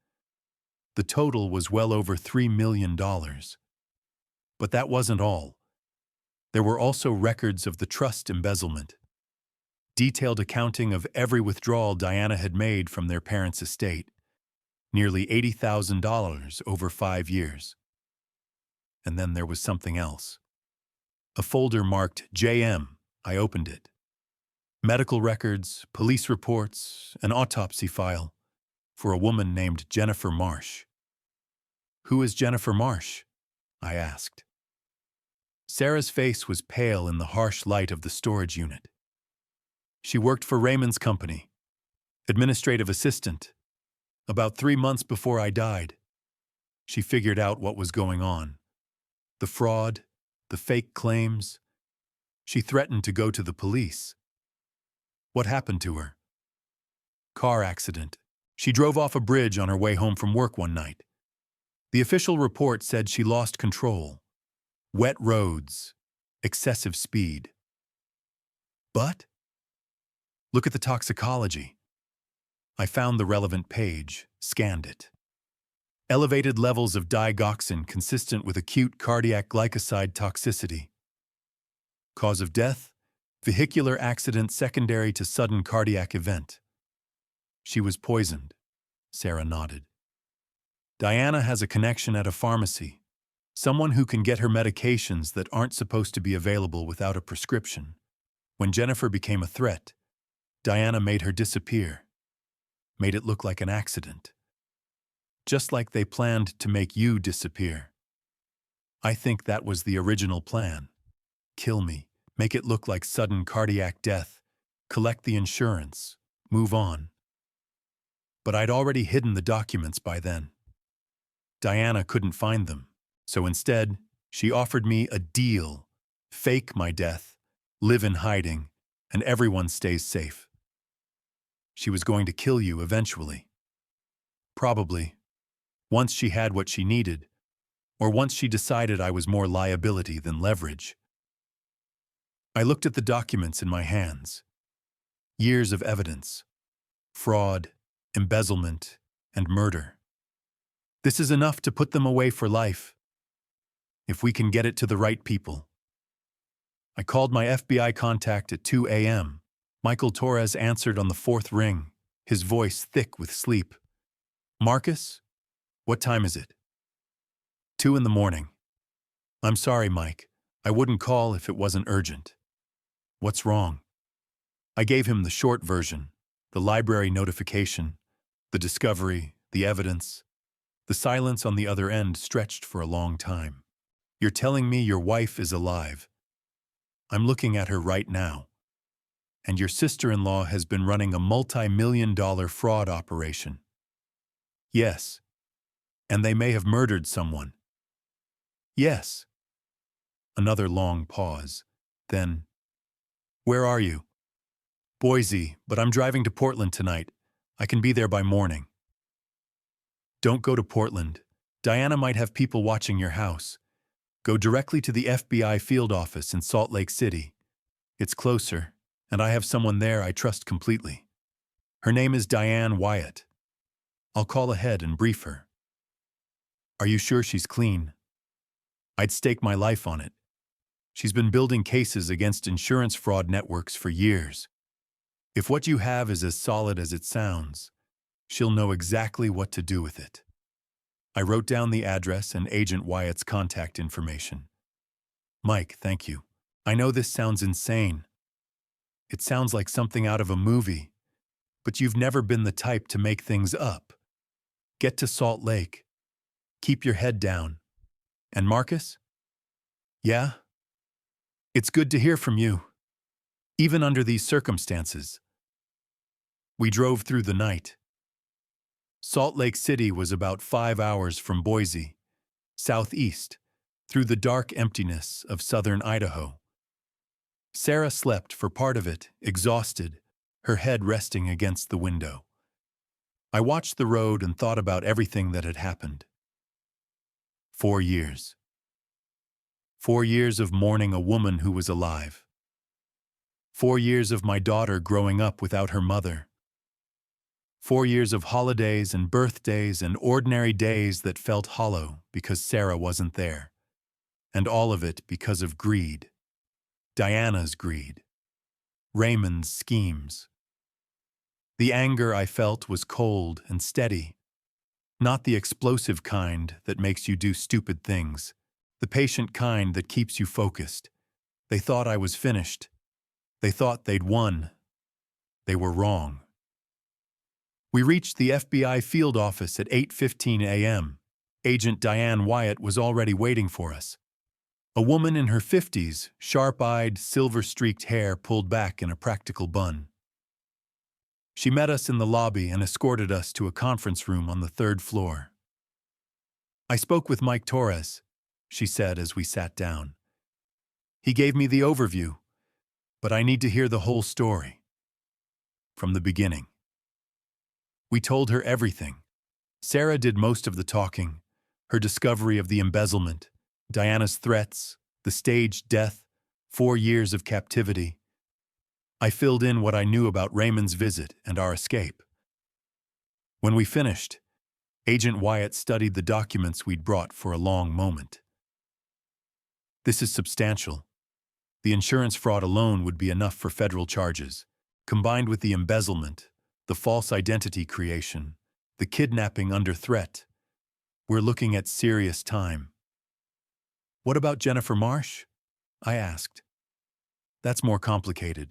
The total was well over $3 million. But that wasn't all. There were also records of the trust embezzlement, detailed accounting of every withdrawal Diana had made from their parents' estate, nearly $80,000 over 5 years. And then there was something else. A folder marked JM. I opened it. Medical records, police reports, an autopsy file for a woman named Jennifer Marsh. "Who is Jennifer Marsh?" I asked. Sarah's face was pale in the harsh light of the storage unit. "She worked for Raymond's company, administrative assistant. About 3 months before I died, she figured out what was going on. The fraud, the fake claims. She threatened to go to the police." "What happened to her?" "Car accident. She drove off a bridge on her way home from work one night. The official report said she lost control. Wet roads, excessive speed. But look at the toxicology." I found the relevant page, scanned it. Elevated levels of digoxin consistent with acute cardiac glycoside toxicity. Cause of death? Vehicular accident secondary to sudden cardiac event. "She was poisoned," Sarah nodded. "Diana has a connection at a pharmacy, someone who can get her medications that aren't supposed to be available without a prescription. When Jennifer became a threat, Diana made her disappear, made it look like an accident. Just like they planned to make you disappear. I think that was the original plan. Kill me, make it look like sudden cardiac death, collect the insurance, move on. But I'd already hidden the documents by then. Diana couldn't find them, so instead, she offered me a deal. Fake my death, live in hiding, and everyone stays safe. She was going to kill you eventually. Probably. Once she had what she needed, or once she decided I was more liability than leverage. I looked at the documents in my hands. Years of evidence. Fraud, embezzlement, and murder. This is enough to put them away for life. If we can get it to the right people. I called my FBI contact at 2 a.m. Michael Torres answered on the 4th ring, his voice thick with sleep. "Marcus? What time is it?" 2 in the morning. I'm sorry, Mike. I wouldn't call if it wasn't urgent. What's wrong? I gave him the short version, the library notification, the discovery, the evidence. The silence on the other end stretched for a long time. You're telling me your wife is alive. I'm looking at her right now. And your sister-in-law has been running a multi-million-dollar fraud operation. Yes. And they may have murdered someone. Yes. Another long pause. Then, where are you? Boise, but I'm driving to Portland tonight. I can be there by morning. Don't go to Portland. Diana might have people watching your house. Go directly to the FBI field office in Salt Lake City. It's closer, and I have someone there I trust completely. Her name is Diane Wyatt. I'll call ahead and brief her. Are you sure she's clean? I'd stake my life on it. She's been building cases against insurance fraud networks for years. If what you have is as solid as it sounds, she'll know exactly what to do with it. I wrote down the address and Agent Wyatt's contact information. Mike, thank you. I know this sounds insane. It sounds like something out of a movie, but you've never been the type to make things up. Get to Salt Lake. Keep your head down. And Marcus? Yeah? It's good to hear from you, even under these circumstances. We drove through the night. Salt Lake City was about 5 hours from Boise, southeast, through the dark emptiness of southern Idaho. Sarah slept for part of it, exhausted, her head resting against the window. I watched the road and thought about everything that had happened. 4 years. 4 years of mourning a woman who was alive. 4 years of my daughter growing up without her mother. 4 years of holidays and birthdays and ordinary days that felt hollow because Sarah wasn't there. And all of it because of greed. Diana's greed. Raymond's schemes. The anger I felt was cold and steady. Not the explosive kind that makes you do stupid things. The patient kind that keeps you focused. They thought I was finished. They thought they'd won. They were wrong. We reached the FBI field office at 8:15 a.m. Agent Diane Wyatt was already waiting for us. A woman in her 50s, sharp-eyed, silver-streaked hair pulled back in a practical bun. She met us in the lobby and escorted us to a conference room on the 3rd floor. I spoke with Mike Torres, she said as we sat down. He gave me the overview, but I need to hear the whole story. From the beginning. We told her everything. Sarah did most of the talking, her discovery of the embezzlement, Diana's threats, the staged death, 4 years of captivity. I filled in what I knew about Raymond's visit and our escape. When we finished, Agent Wyatt studied the documents we'd brought for a long moment. This is substantial. The insurance fraud alone would be enough for federal charges, combined with the embezzlement, the false identity creation, the kidnapping under threat. We're looking at serious time. What about Jennifer Marsh? I asked. That's more complicated.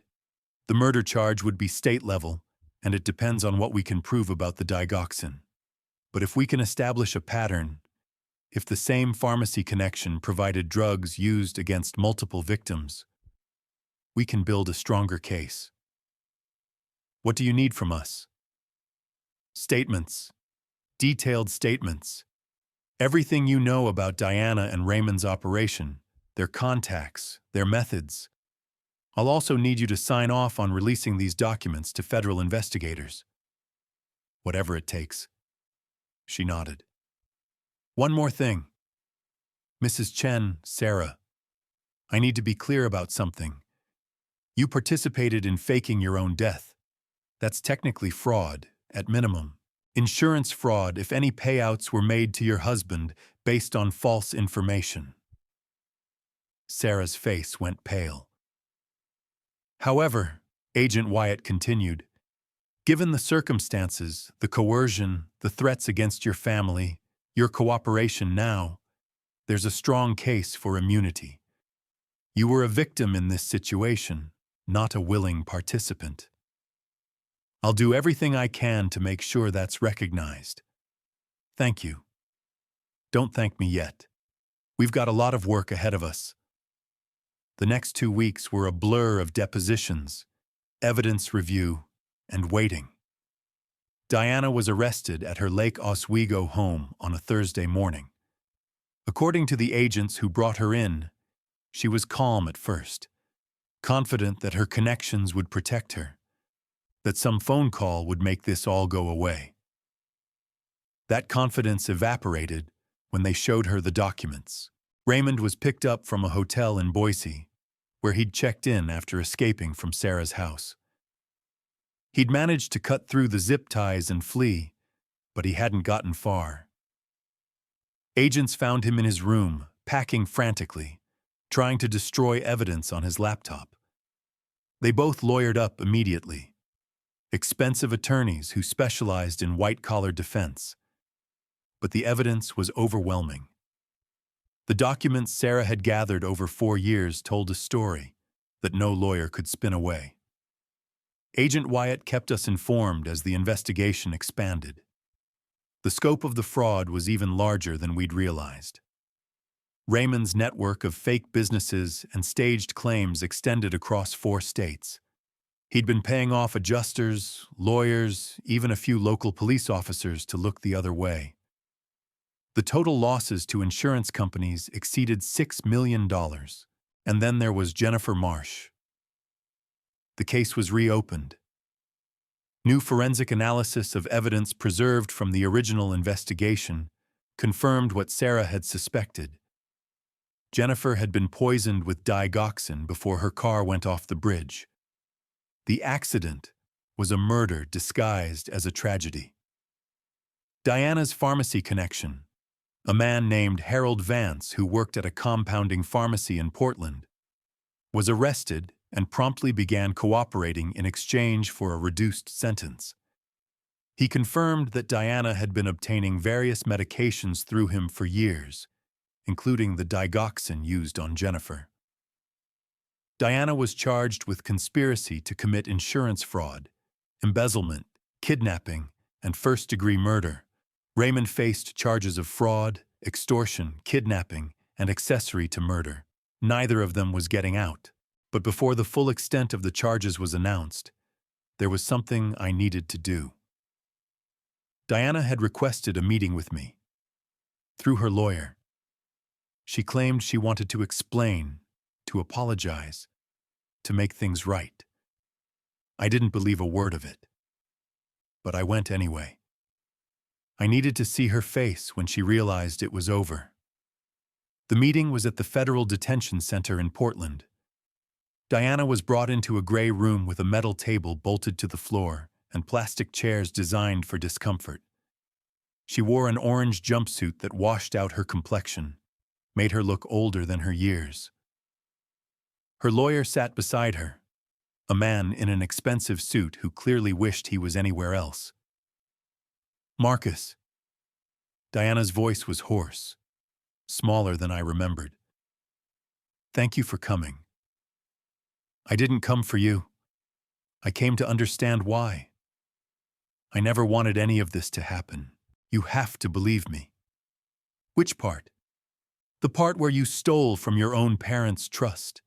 The murder charge would be state level, and it depends on what we can prove about the digoxin. But if we can establish a pattern, if the same pharmacy connection provided drugs used against multiple victims, we can build a stronger case. What do you need from us? Statements. Detailed statements. Everything you know about Diana and Raymond's operation, their contacts, their methods. I'll also need you to sign off on releasing these documents to federal investigators. Whatever it takes. She nodded. One more thing. Mrs. Chen, Sarah, I need to be clear about something. You participated in faking your own death. That's technically fraud, at minimum. Insurance fraud if any payouts were made to your husband based on false information. Sarah's face went pale. However, Agent Wyatt continued, given the circumstances, the coercion, the threats against your family, your cooperation now, There's a strong case for immunity. You were a victim in this situation, not a willing participant. I'll do everything I can to make sure that's recognized. Thank you. Don't thank me yet. We've got a lot of work ahead of us. The next 2 weeks were a blur of depositions, evidence review, and waiting. Diana was arrested at her Lake Oswego home on a Thursday morning. According to the agents who brought her in, she was calm at first, confident that her connections would protect her, that some phone call would make this all go away. That confidence evaporated when they showed her the documents. Raymond was picked up from a hotel in Boise, where he'd checked in after escaping from Sarah's house. He'd managed to cut through the zip ties and flee, but he hadn't gotten far. Agents found him in his room, packing frantically, trying to destroy evidence on his laptop. They both lawyered up immediately. Expensive attorneys who specialized in white-collar defense. But the evidence was overwhelming. The documents Sarah had gathered over 4 years told a story that no lawyer could spin away. Agent Wyatt kept us informed as the investigation expanded. The scope of the fraud was even larger than we'd realized. Raymond's network of fake businesses and staged claims extended across 4 states. He'd been paying off adjusters, lawyers, even a few local police officers to look the other way. The total losses to insurance companies exceeded $6 million. And then there was Jennifer Marsh. The case was reopened. New forensic analysis of evidence preserved from the original investigation confirmed what Sarah had suspected. Jennifer had been poisoned with digoxin before her car went off the bridge. The accident was a murder disguised as a tragedy. Diana's pharmacy connection, a man named Harold Vance who worked at a compounding pharmacy in Portland, was arrested and promptly began cooperating in exchange for a reduced sentence. He confirmed that Diana had been obtaining various medications through him for years, including the digoxin used on Jennifer. Diana was charged with conspiracy to commit insurance fraud, embezzlement, kidnapping, and first-degree murder. Raymond faced charges of fraud, extortion, kidnapping, and accessory to murder. Neither of them was getting out. But before the full extent of the charges was announced, there was something I needed to do. Diana had requested a meeting with me. Through her lawyer. She claimed she wanted to explain, to apologize, to make things right. I didn't believe a word of it. But I went anyway. I needed to see her face when she realized it was over. The meeting was at the Federal Detention Center in Portland. Diana was brought into a gray room with a metal table bolted to the floor and plastic chairs designed for discomfort. She wore an orange jumpsuit that washed out her complexion, made her look older than her years. Her lawyer sat beside her, a man in an expensive suit who clearly wished he was anywhere else. Marcus. Diana's voice was hoarse, smaller than I remembered. Thank you for coming. I didn't come for you. I came to understand why. I never wanted any of this to happen. You have to believe me. Which part? The part where you stole from your own parents' trust.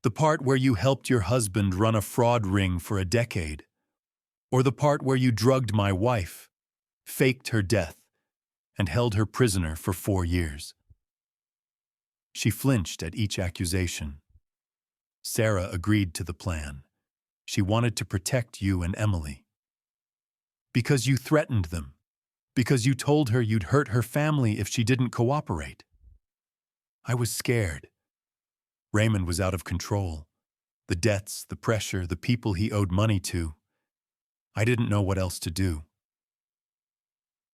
The part where you helped your husband run a fraud ring for a decade. Or the part where you drugged my wife, faked her death, and held her prisoner for 4 years. She flinched at each accusation. Sarah agreed to the plan. She wanted to protect you and Emily. Because you threatened them. Because you told her you'd hurt her family if she didn't cooperate. I was scared. Raymond was out of control. The debts, the pressure, the people he owed money to. I didn't know what else to do.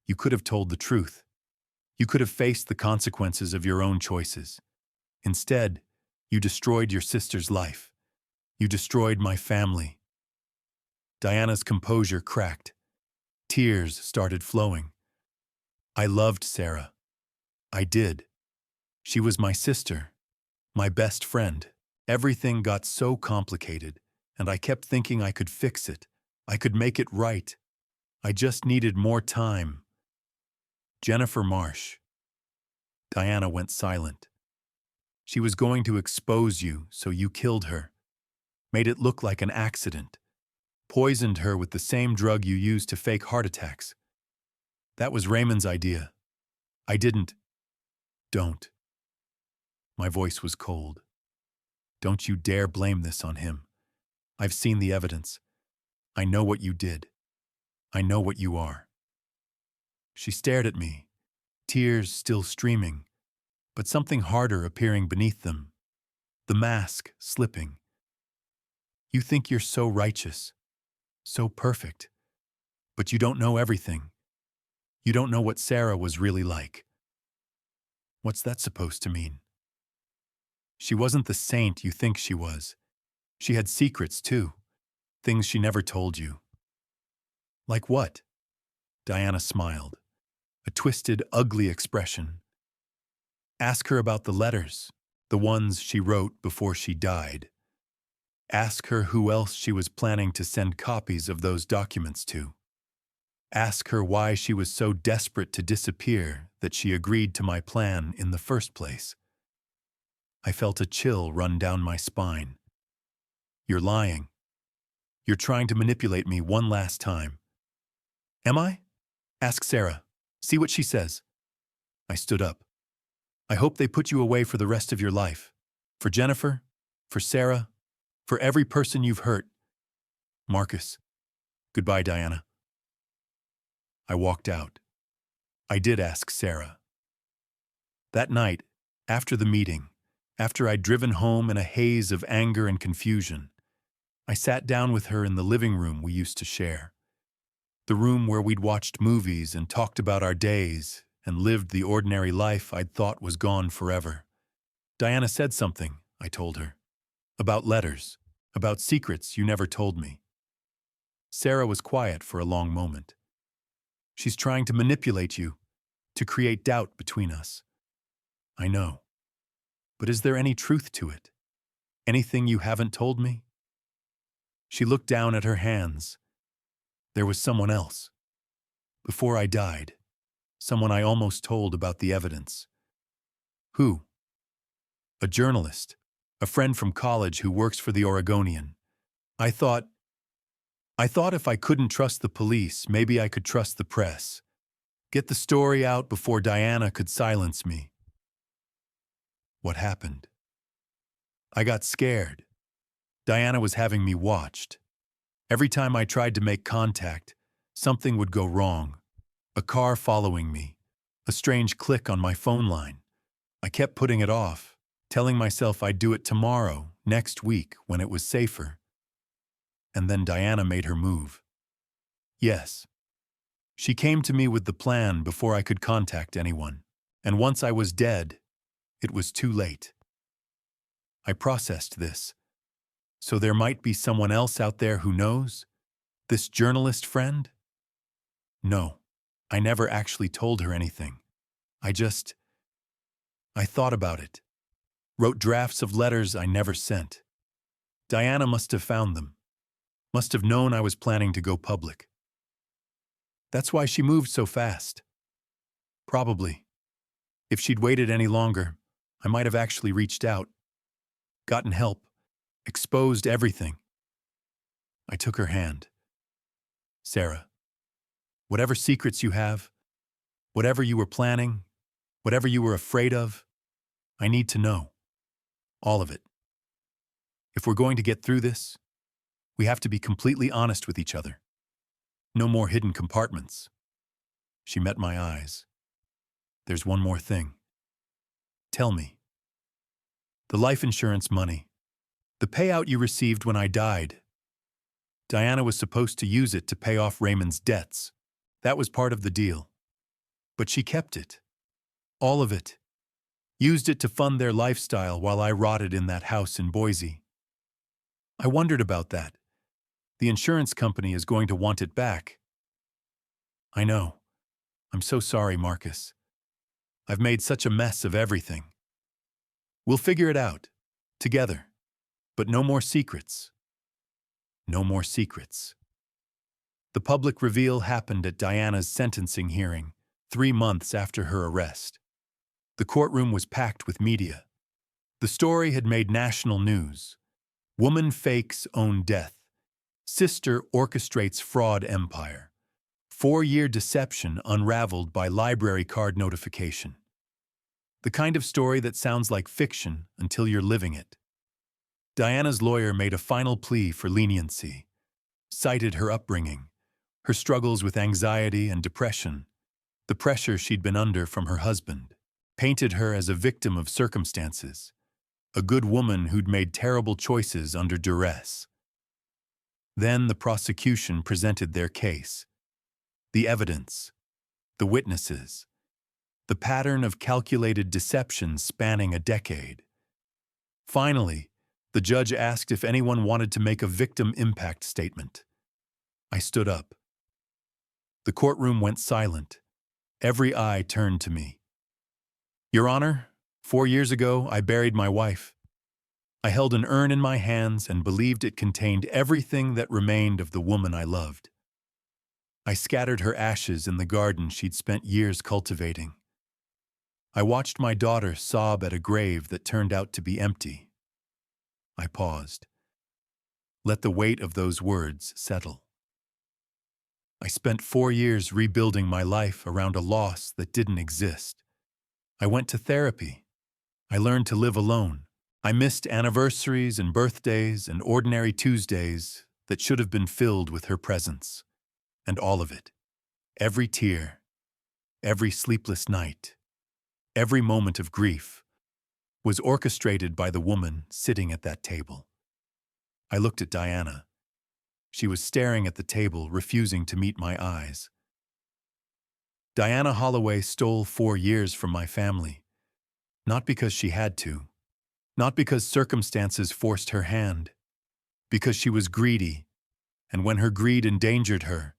You could have told the truth. You could have faced the consequences of your own choices. Instead, you destroyed your sister's life. You destroyed my family. Diana's composure cracked. Tears started flowing. I loved Sarah. I did. She was my sister, my best friend. Everything got so complicated, and I kept thinking I could fix it. I could make it right. I just needed more time. Jennifer Marsh. Diana went silent. She was going to expose you, so you killed her. Made it look like an accident. Poisoned her with the same drug you used to fake heart attacks. That was Raymond's idea. I didn't. Don't. My voice was cold. Don't you dare blame this on him. I've seen the evidence. I know what you did. I know what you are. She stared at me, tears still streaming, but something harder appearing beneath them. The mask slipping. You think you're so righteous, so perfect, but you don't know everything. You don't know what Sarah was really like. What's that supposed to mean? She wasn't the saint you think she was. She had secrets, too. Things she never told you. Like what? Diana smiled. A twisted, ugly expression. Ask her about the letters, the ones she wrote before she died. Ask her who else she was planning to send copies of those documents to. Ask her why she was so desperate to disappear that she agreed to my plan in the first place. I felt a chill run down my spine. You're lying. You're trying to manipulate me one last time. Am I? Ask Sarah. See what she says. I stood up. I hope they put you away for the rest of your life. For Jennifer, for Sarah, for every person you've hurt. Marcus. Goodbye, Diana. I walked out. I did ask Sarah. That night, after the meeting, after I'd driven home in a haze of anger and confusion, I sat down with her in the living room we used to share. The room where we'd watched movies and talked about our days and lived the ordinary life I'd thought was gone forever. Diana said something, I told her. About letters, about secrets you never told me. Sarah was quiet for a long moment. She's trying to manipulate you, to create doubt between us. I know. But is there any truth to it? Anything you haven't told me? She looked down at her hands. There was someone else. Before I died, someone I almost told about the evidence. Who? A journalist, a friend from college who works for the Oregonian. I thought if I couldn't trust the police, maybe I could trust the press. Get the story out before Diana could silence me. What happened? I got scared. Diana was having me watched. Every time I tried to make contact, something would go wrong. A car following me, a strange click on my phone line. I kept putting it off, telling myself I'd do it tomorrow, next week, when it was safer. And then Diana made her move. Yes. She came to me with the plan before I could contact anyone. And once I was dead, it was too late. I processed this. So there might be someone else out there who knows? This journalist friend? No, I never actually told her anything. I thought about it. Wrote drafts of letters I never sent. Diana must have found them. Must have known I was planning to go public. That's why she moved so fast. Probably. If she'd waited any longer, I might have actually reached out, gotten help, exposed everything. I took her hand. Sarah, whatever secrets you have, whatever you were planning, whatever you were afraid of, I need to know. All of it. If we're going to get through this, we have to be completely honest with each other. No more hidden compartments. She met my eyes. There's one more thing. Tell me. The life insurance money. The payout you received when I died. Diana was supposed to use it to pay off Raymond's debts. That was part of the deal. But she kept it. All of it. Used it to fund their lifestyle while I rotted in that house in Boise. I wondered about that. The insurance company is going to want it back. I know. I'm so sorry, Marcus. I've made such a mess of everything. We'll figure it out. Together. But no more secrets. No more secrets. The public reveal happened at Diana's sentencing hearing, 3 months after her arrest. The courtroom was packed with media. The story had made national news. Woman fakes own death. Sister orchestrates fraud empire. 4-year deception unraveled by library card notification. The kind of story that sounds like fiction until you're living it. Diana's lawyer made a final plea for leniency, cited her upbringing, her struggles with anxiety and depression, the pressure she'd been under from her husband, painted her as a victim of circumstances, a good woman who'd made terrible choices under duress. Then the prosecution presented their case. The evidence, the witnesses, the pattern of calculated deception spanning a decade. Finally, the judge asked if anyone wanted to make a victim impact statement. I stood up. The courtroom went silent. Every eye turned to me. Your Honor, 4 years ago, I buried my wife. I held an urn in my hands and believed it contained everything that remained of the woman I loved. I scattered her ashes in the garden she'd spent years cultivating. I watched my daughter sob at a grave that turned out to be empty. I paused. Let the weight of those words settle. I spent 4 years rebuilding my life around a loss that didn't exist. I went to therapy. I learned to live alone. I missed anniversaries and birthdays and ordinary Tuesdays that should have been filled with her presence. And all of it, every tear, every sleepless night, every moment of grief, was orchestrated by the woman sitting at that table. I looked at Diana. She was staring at the table, refusing to meet my eyes. Diana Holloway stole 4 years from my family, not because she had to, not because circumstances forced her hand, because she was greedy, and when her greed endangered her,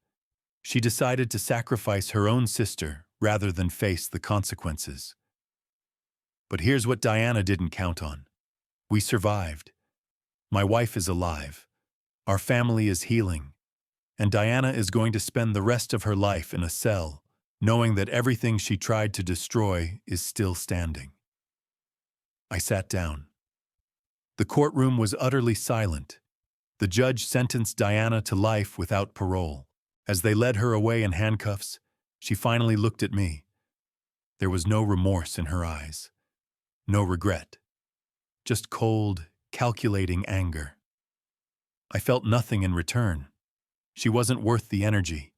she decided to sacrifice her own sister rather than face the consequences. But here's what Diana didn't count on. We survived. My wife is alive. Our family is healing. And Diana is going to spend the rest of her life in a cell, knowing that everything she tried to destroy is still standing. I sat down. The courtroom was utterly silent. The judge sentenced Diana to life without parole. As they led her away in handcuffs, she finally looked at me. There was no remorse in her eyes, no regret, just cold, calculating anger. I felt nothing in return. She wasn't worth the energy.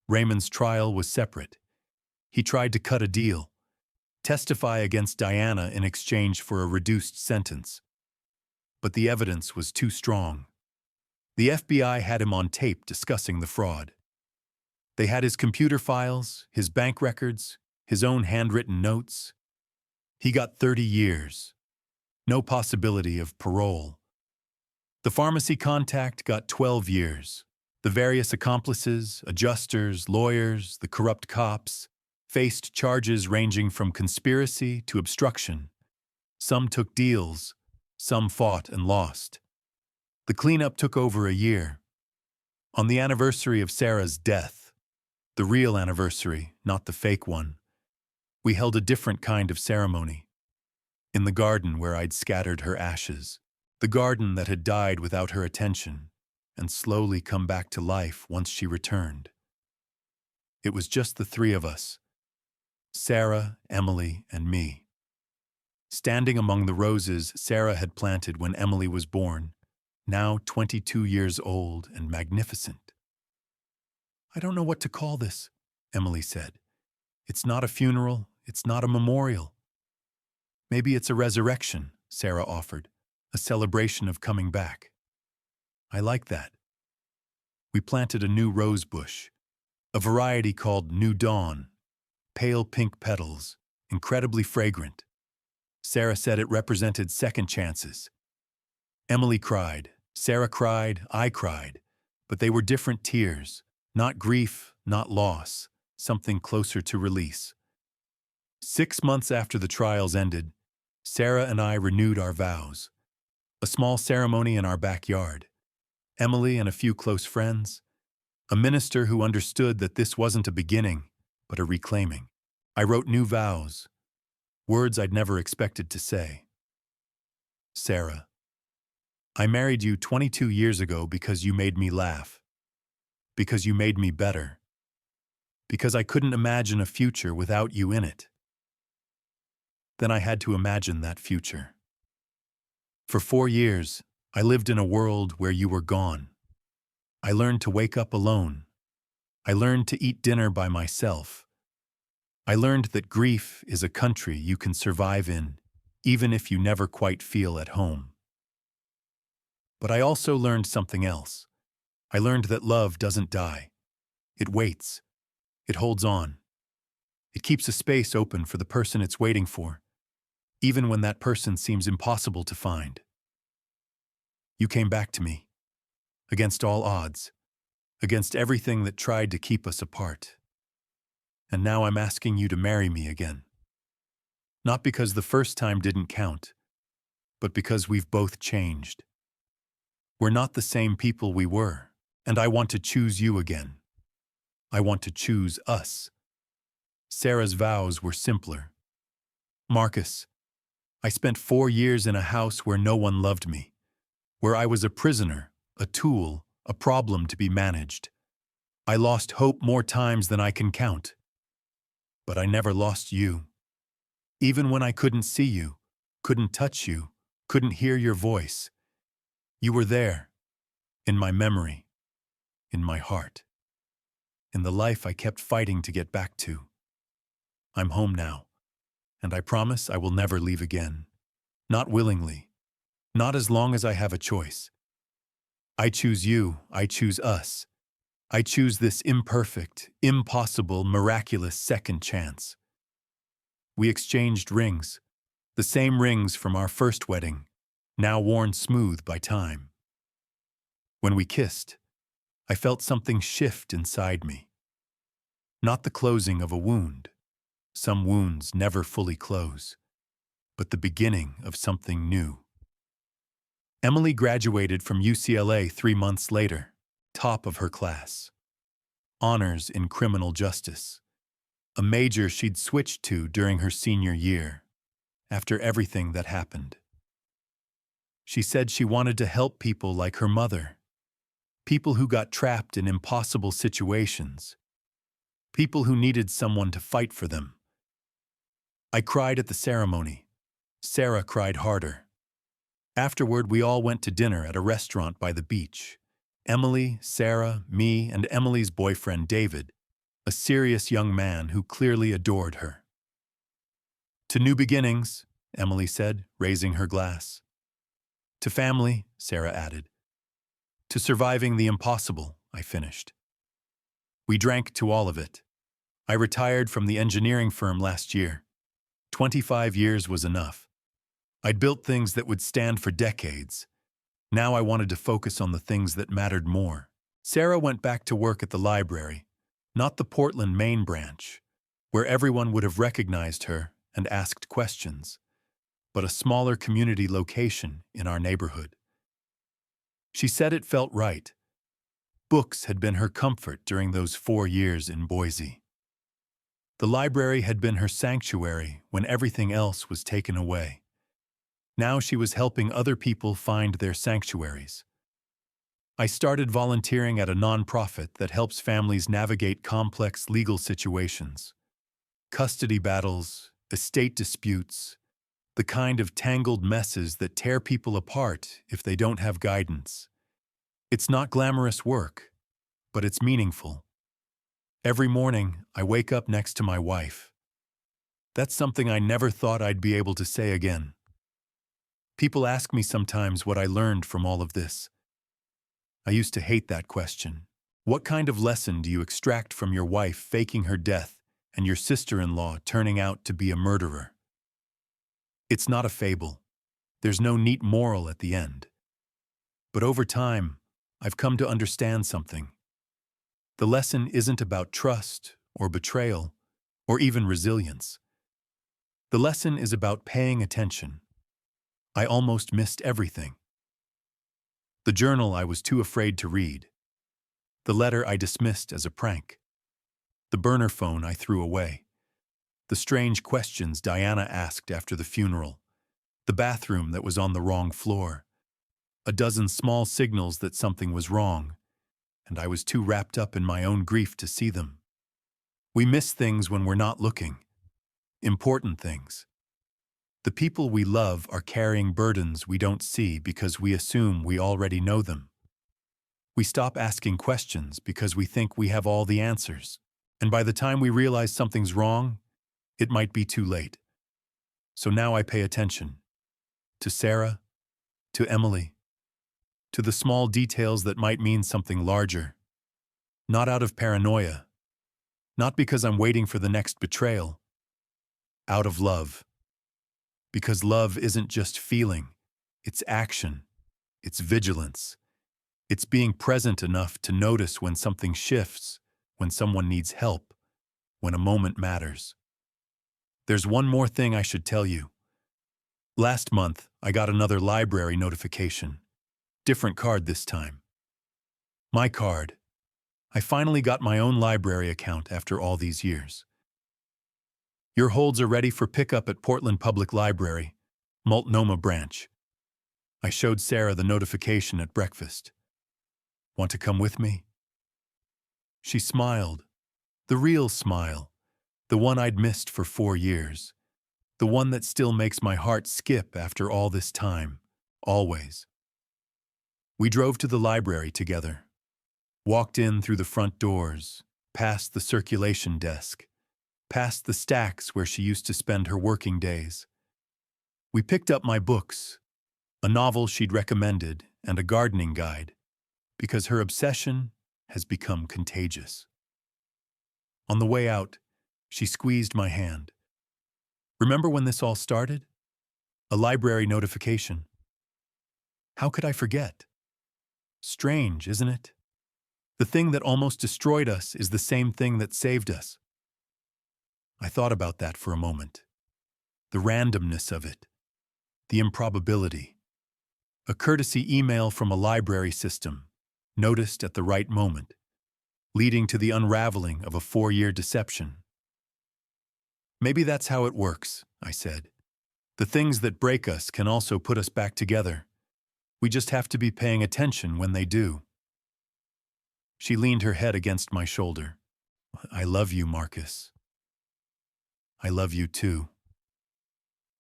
Raymond's trial was separate. He tried to cut a deal, testify against Diana in exchange for a reduced sentence. But the evidence was too strong. The FBI had him on tape discussing the fraud. They had his computer files, his bank records, his own handwritten notes. He got 30 years. No possibility of parole. The pharmacy contact got 12 years. The various accomplices, adjusters, lawyers, the corrupt cops, faced charges ranging from conspiracy to obstruction. Some took deals, some fought and lost. The cleanup took over a year. On the anniversary of Sarah's death, the real anniversary, not the fake one, we held a different kind of ceremony. In the garden where I'd scattered her ashes, the garden that had died without her attention and slowly come back to life once she returned. It was just the 3 of us, Sarah, Emily, and me. Standing among the roses Sarah had planted when Emily was born, now 22 years old and magnificent. I don't know what to call this, Emily said. It's not a funeral, it's not a memorial. Maybe it's a resurrection, Sarah offered, a celebration of coming back. I like that. We planted a new rose bush, a variety called New Dawn, pale pink petals, incredibly fragrant. Sarah said it represented second chances. Emily cried, Sarah cried, I cried, but they were different tears, not grief, not loss, something closer to release. 6 months after the trials ended, Sarah and I renewed our vows. A small ceremony in our backyard. Emily and a few close friends. A minister who understood that this wasn't a beginning, but a reclaiming. I wrote new vows, words I'd never expected to say. Sarah, I married you 22 years ago because you made me laugh, because you made me better, because I couldn't imagine a future without you in it. Then I had to imagine that future. For 4 years, I lived in a world where you were gone. I learned to wake up alone. I learned to eat dinner by myself. I learned that grief is a country you can survive in, even if you never quite feel at home. But I also learned something else. I learned that love doesn't die. It waits. It holds on. It keeps a space open for the person it's waiting for, even when that person seems impossible to find. You came back to me, against all odds, against everything that tried to keep us apart. And now I'm asking you to marry me again. Not because the first time didn't count, but because we've both changed. We're not the same people we were, and I want to choose you again. I want to choose us. Sarah's vows were simpler. Marcus, I spent 4 years in a house where no one loved me, where I was a prisoner, a tool, a problem to be managed. I lost hope more times than I can count. But I never lost you. Even when I couldn't see you, couldn't touch you, couldn't hear your voice, you were there, in my memory, in my heart, in the life I kept fighting to get back to. I'm home now, and I promise I will never leave again. Not willingly, not as long as I have a choice. I choose you, I choose us. I choose this imperfect, impossible, miraculous second chance. We exchanged rings, the same rings from our first wedding, now worn smooth by time. When we kissed, I felt something shift inside me. Not the closing of a wound. Some wounds never fully close, but the beginning of something new. Emily graduated from UCLA 3 months later, top of her class. Honors in criminal justice, a major she'd switched to during her senior year, after everything that happened. She said she wanted to help people like her mother, people who got trapped in impossible situations, people who needed someone to fight for them. I cried at the ceremony. Sarah cried harder. Afterward, we all went to dinner at a restaurant by the beach. Emily, Sarah, me, and Emily's boyfriend David, a serious young man who clearly adored her. To new beginnings, Emily said, raising her glass. To family, Sarah added. To surviving the impossible, I finished. We drank to all of it. I retired from the engineering firm last year. 25 years was enough. I'd built things that would stand for decades. Now I wanted to focus on the things that mattered more. Sarah went back to work at the library, not the Portland, Maine branch, where everyone would have recognized her and asked questions, but a smaller community location in our neighborhood. She said it felt right. Books had been her comfort during those 4 years in Boise. The library had been her sanctuary when everything else was taken away. Now she was helping other people find their sanctuaries. I started volunteering at a nonprofit that helps families navigate complex legal situations. Custody battles, estate disputes, the kind of tangled messes that tear people apart if they don't have guidance. It's not glamorous work, but it's meaningful. Every morning, I wake up next to my wife. That's something I never thought I'd be able to say again. People ask me sometimes what I learned from all of this. I used to hate that question. What kind of lesson do you extract from your wife faking her death and your sister-in-law turning out to be a murderer? It's not a fable. There's no neat moral at the end. But over time, I've come to understand something. The lesson isn't about trust or betrayal or even resilience. The lesson is about paying attention. I almost missed everything. The journal I was too afraid to read. The letter I dismissed as a prank. The burner phone I threw away. The strange questions Diana asked after the funeral. The bathroom that was on the wrong floor. A dozen small signals that something was wrong, and I was too wrapped up in my own grief to see them. We miss things when we're not looking. Important things. The people we love are carrying burdens we don't see because we assume we already know them. We stop asking questions because we think we have all the answers. And by the time we realize something's wrong, it might be too late. So now I pay attention. To Sarah, to Emily, to the small details that might mean something larger. Not out of paranoia. Not because I'm waiting for the next betrayal. Out of love. Because love isn't just feeling, it's action, it's vigilance. It's being present enough to notice when something shifts, when someone needs help, when a moment matters. There's one more thing I should tell you. Last month, I got another library notification. Different card this time. My card. I finally got my own library account after all these years. Your holds are ready for pickup at Portland Public Library, Multnomah Branch. I showed Sarah the notification at breakfast. Want to come with me? She smiled. The real smile. The one I'd missed for 4 years. The one that still makes my heart skip after all this time. Always. We drove to the library together. Walked in through the front doors, past the circulation desk, past the stacks where she used to spend her working days. We picked up my books, a novel she'd recommended and a gardening guide, because her obsession has become contagious. On the way out, she squeezed my hand. Remember when this all started? A library notification. How could I forget? Strange, isn't it? The thing that almost destroyed us is the same thing that saved us. I thought about that for a moment. The randomness of it. The improbability. A courtesy email from a library system, noticed at the right moment, leading to the unraveling of a 4-year deception. Maybe that's how it works, I said. The things that break us can also put us back together. We just have to be paying attention when they do. She leaned her head against my shoulder. I love you, Marcus. I love you too.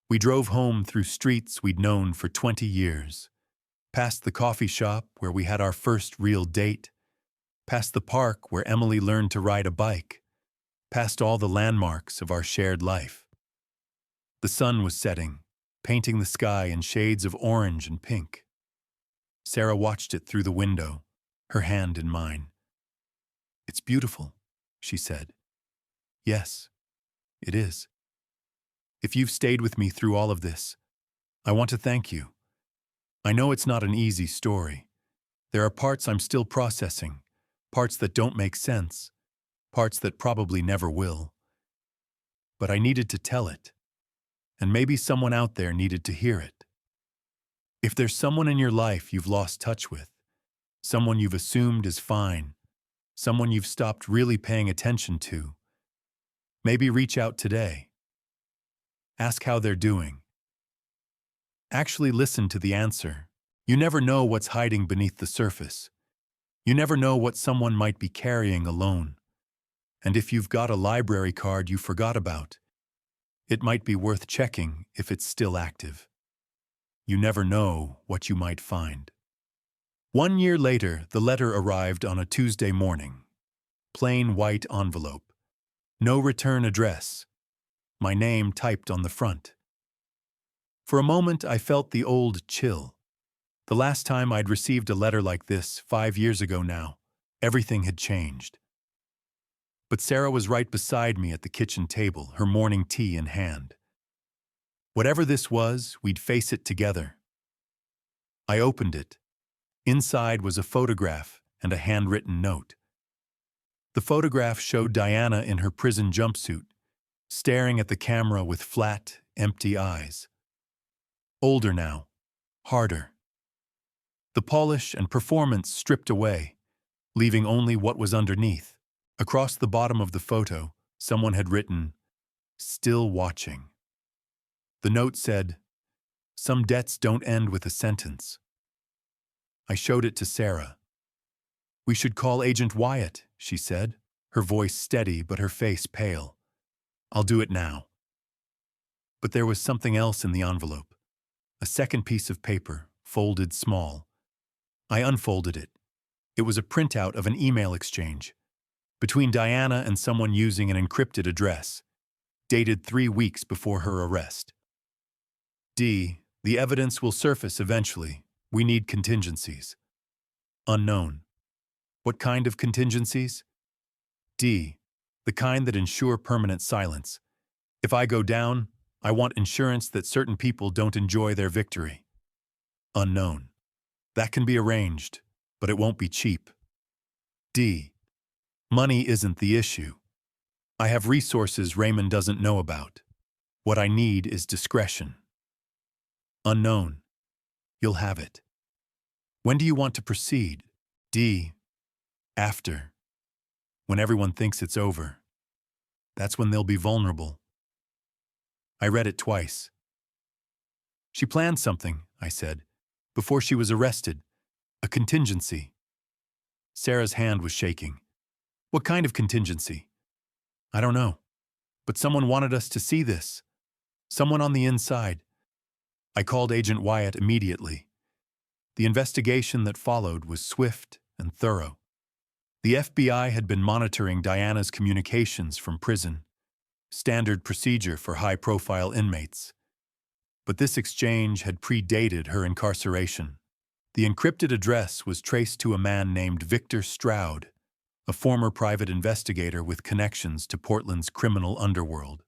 We drove home through streets we'd known for 20 years, past the coffee shop where we had our first real date, past the park where Emily learned to ride a bike, past all the landmarks of our shared life. The sun was setting, painting the sky in shades of orange and pink. Sarah watched it through the window, her hand in mine. It's beautiful, she said. Yes, it is. If you've stayed with me through all of this, I want to thank you. I know it's not an easy story. There are parts I'm still processing, parts that don't make sense, parts that probably never will. But I needed to tell it, and maybe someone out there needed to hear it. If there's someone in your life you've lost touch with, someone you've assumed is fine, someone you've stopped really paying attention to, maybe reach out today. Ask how they're doing. Actually listen to the answer. You never know what's hiding beneath the surface. You never know what someone might be carrying alone. And if you've got a library card you forgot about, it might be worth checking if it's still active. You never know what you might find. 1 year later, the letter arrived on a Tuesday morning. Plain white envelope. No return address. My name typed on the front. For a moment, I felt the old chill. The last time I'd received a letter like this, 5 years ago now, everything had changed. But Sarah was right beside me at the kitchen table, her morning tea in hand. Whatever this was, we'd face it together. I opened it. Inside was a photograph and a handwritten note. The photograph showed Diana in her prison jumpsuit, staring at the camera with flat, empty eyes. Older now, harder. The polish and performance stripped away, leaving only what was underneath. Across the bottom of the photo, someone had written, "Still watching." The note said, "Some debts don't end with a sentence." I showed it to Sarah. "We should call Agent Wyatt," she said, her voice steady but her face pale. "I'll do it now." But there was something else in the envelope. A second piece of paper, folded small. I unfolded it. It was a printout of an email exchange between Diana and someone using an encrypted address, dated 3 weeks before her arrest. D. The evidence will surface eventually. We need contingencies. Unknown. What kind of contingencies? D. The kind that ensure permanent silence. If I go down, I want insurance that certain people don't enjoy their victory. Unknown. That can be arranged, but it won't be cheap. D. Money isn't the issue. I have resources Raymond doesn't know about. What I need is discretion. Unknown. You'll have it. When do you want to proceed? D. After. When everyone thinks it's over. That's when they'll be vulnerable. I read it twice. She planned something, I said, before she was arrested. A contingency. Sarah's hand was shaking. What kind of contingency? I don't know. But someone wanted us to see this. Someone on the inside. I called Agent Wyatt immediately. The investigation that followed was swift and thorough. The FBI had been monitoring Diana's communications from prison, standard procedure for high-profile inmates. But this exchange had predated her incarceration. The encrypted address was traced to a man named Victor Stroud, a former private investigator with connections to Portland's criminal underworld.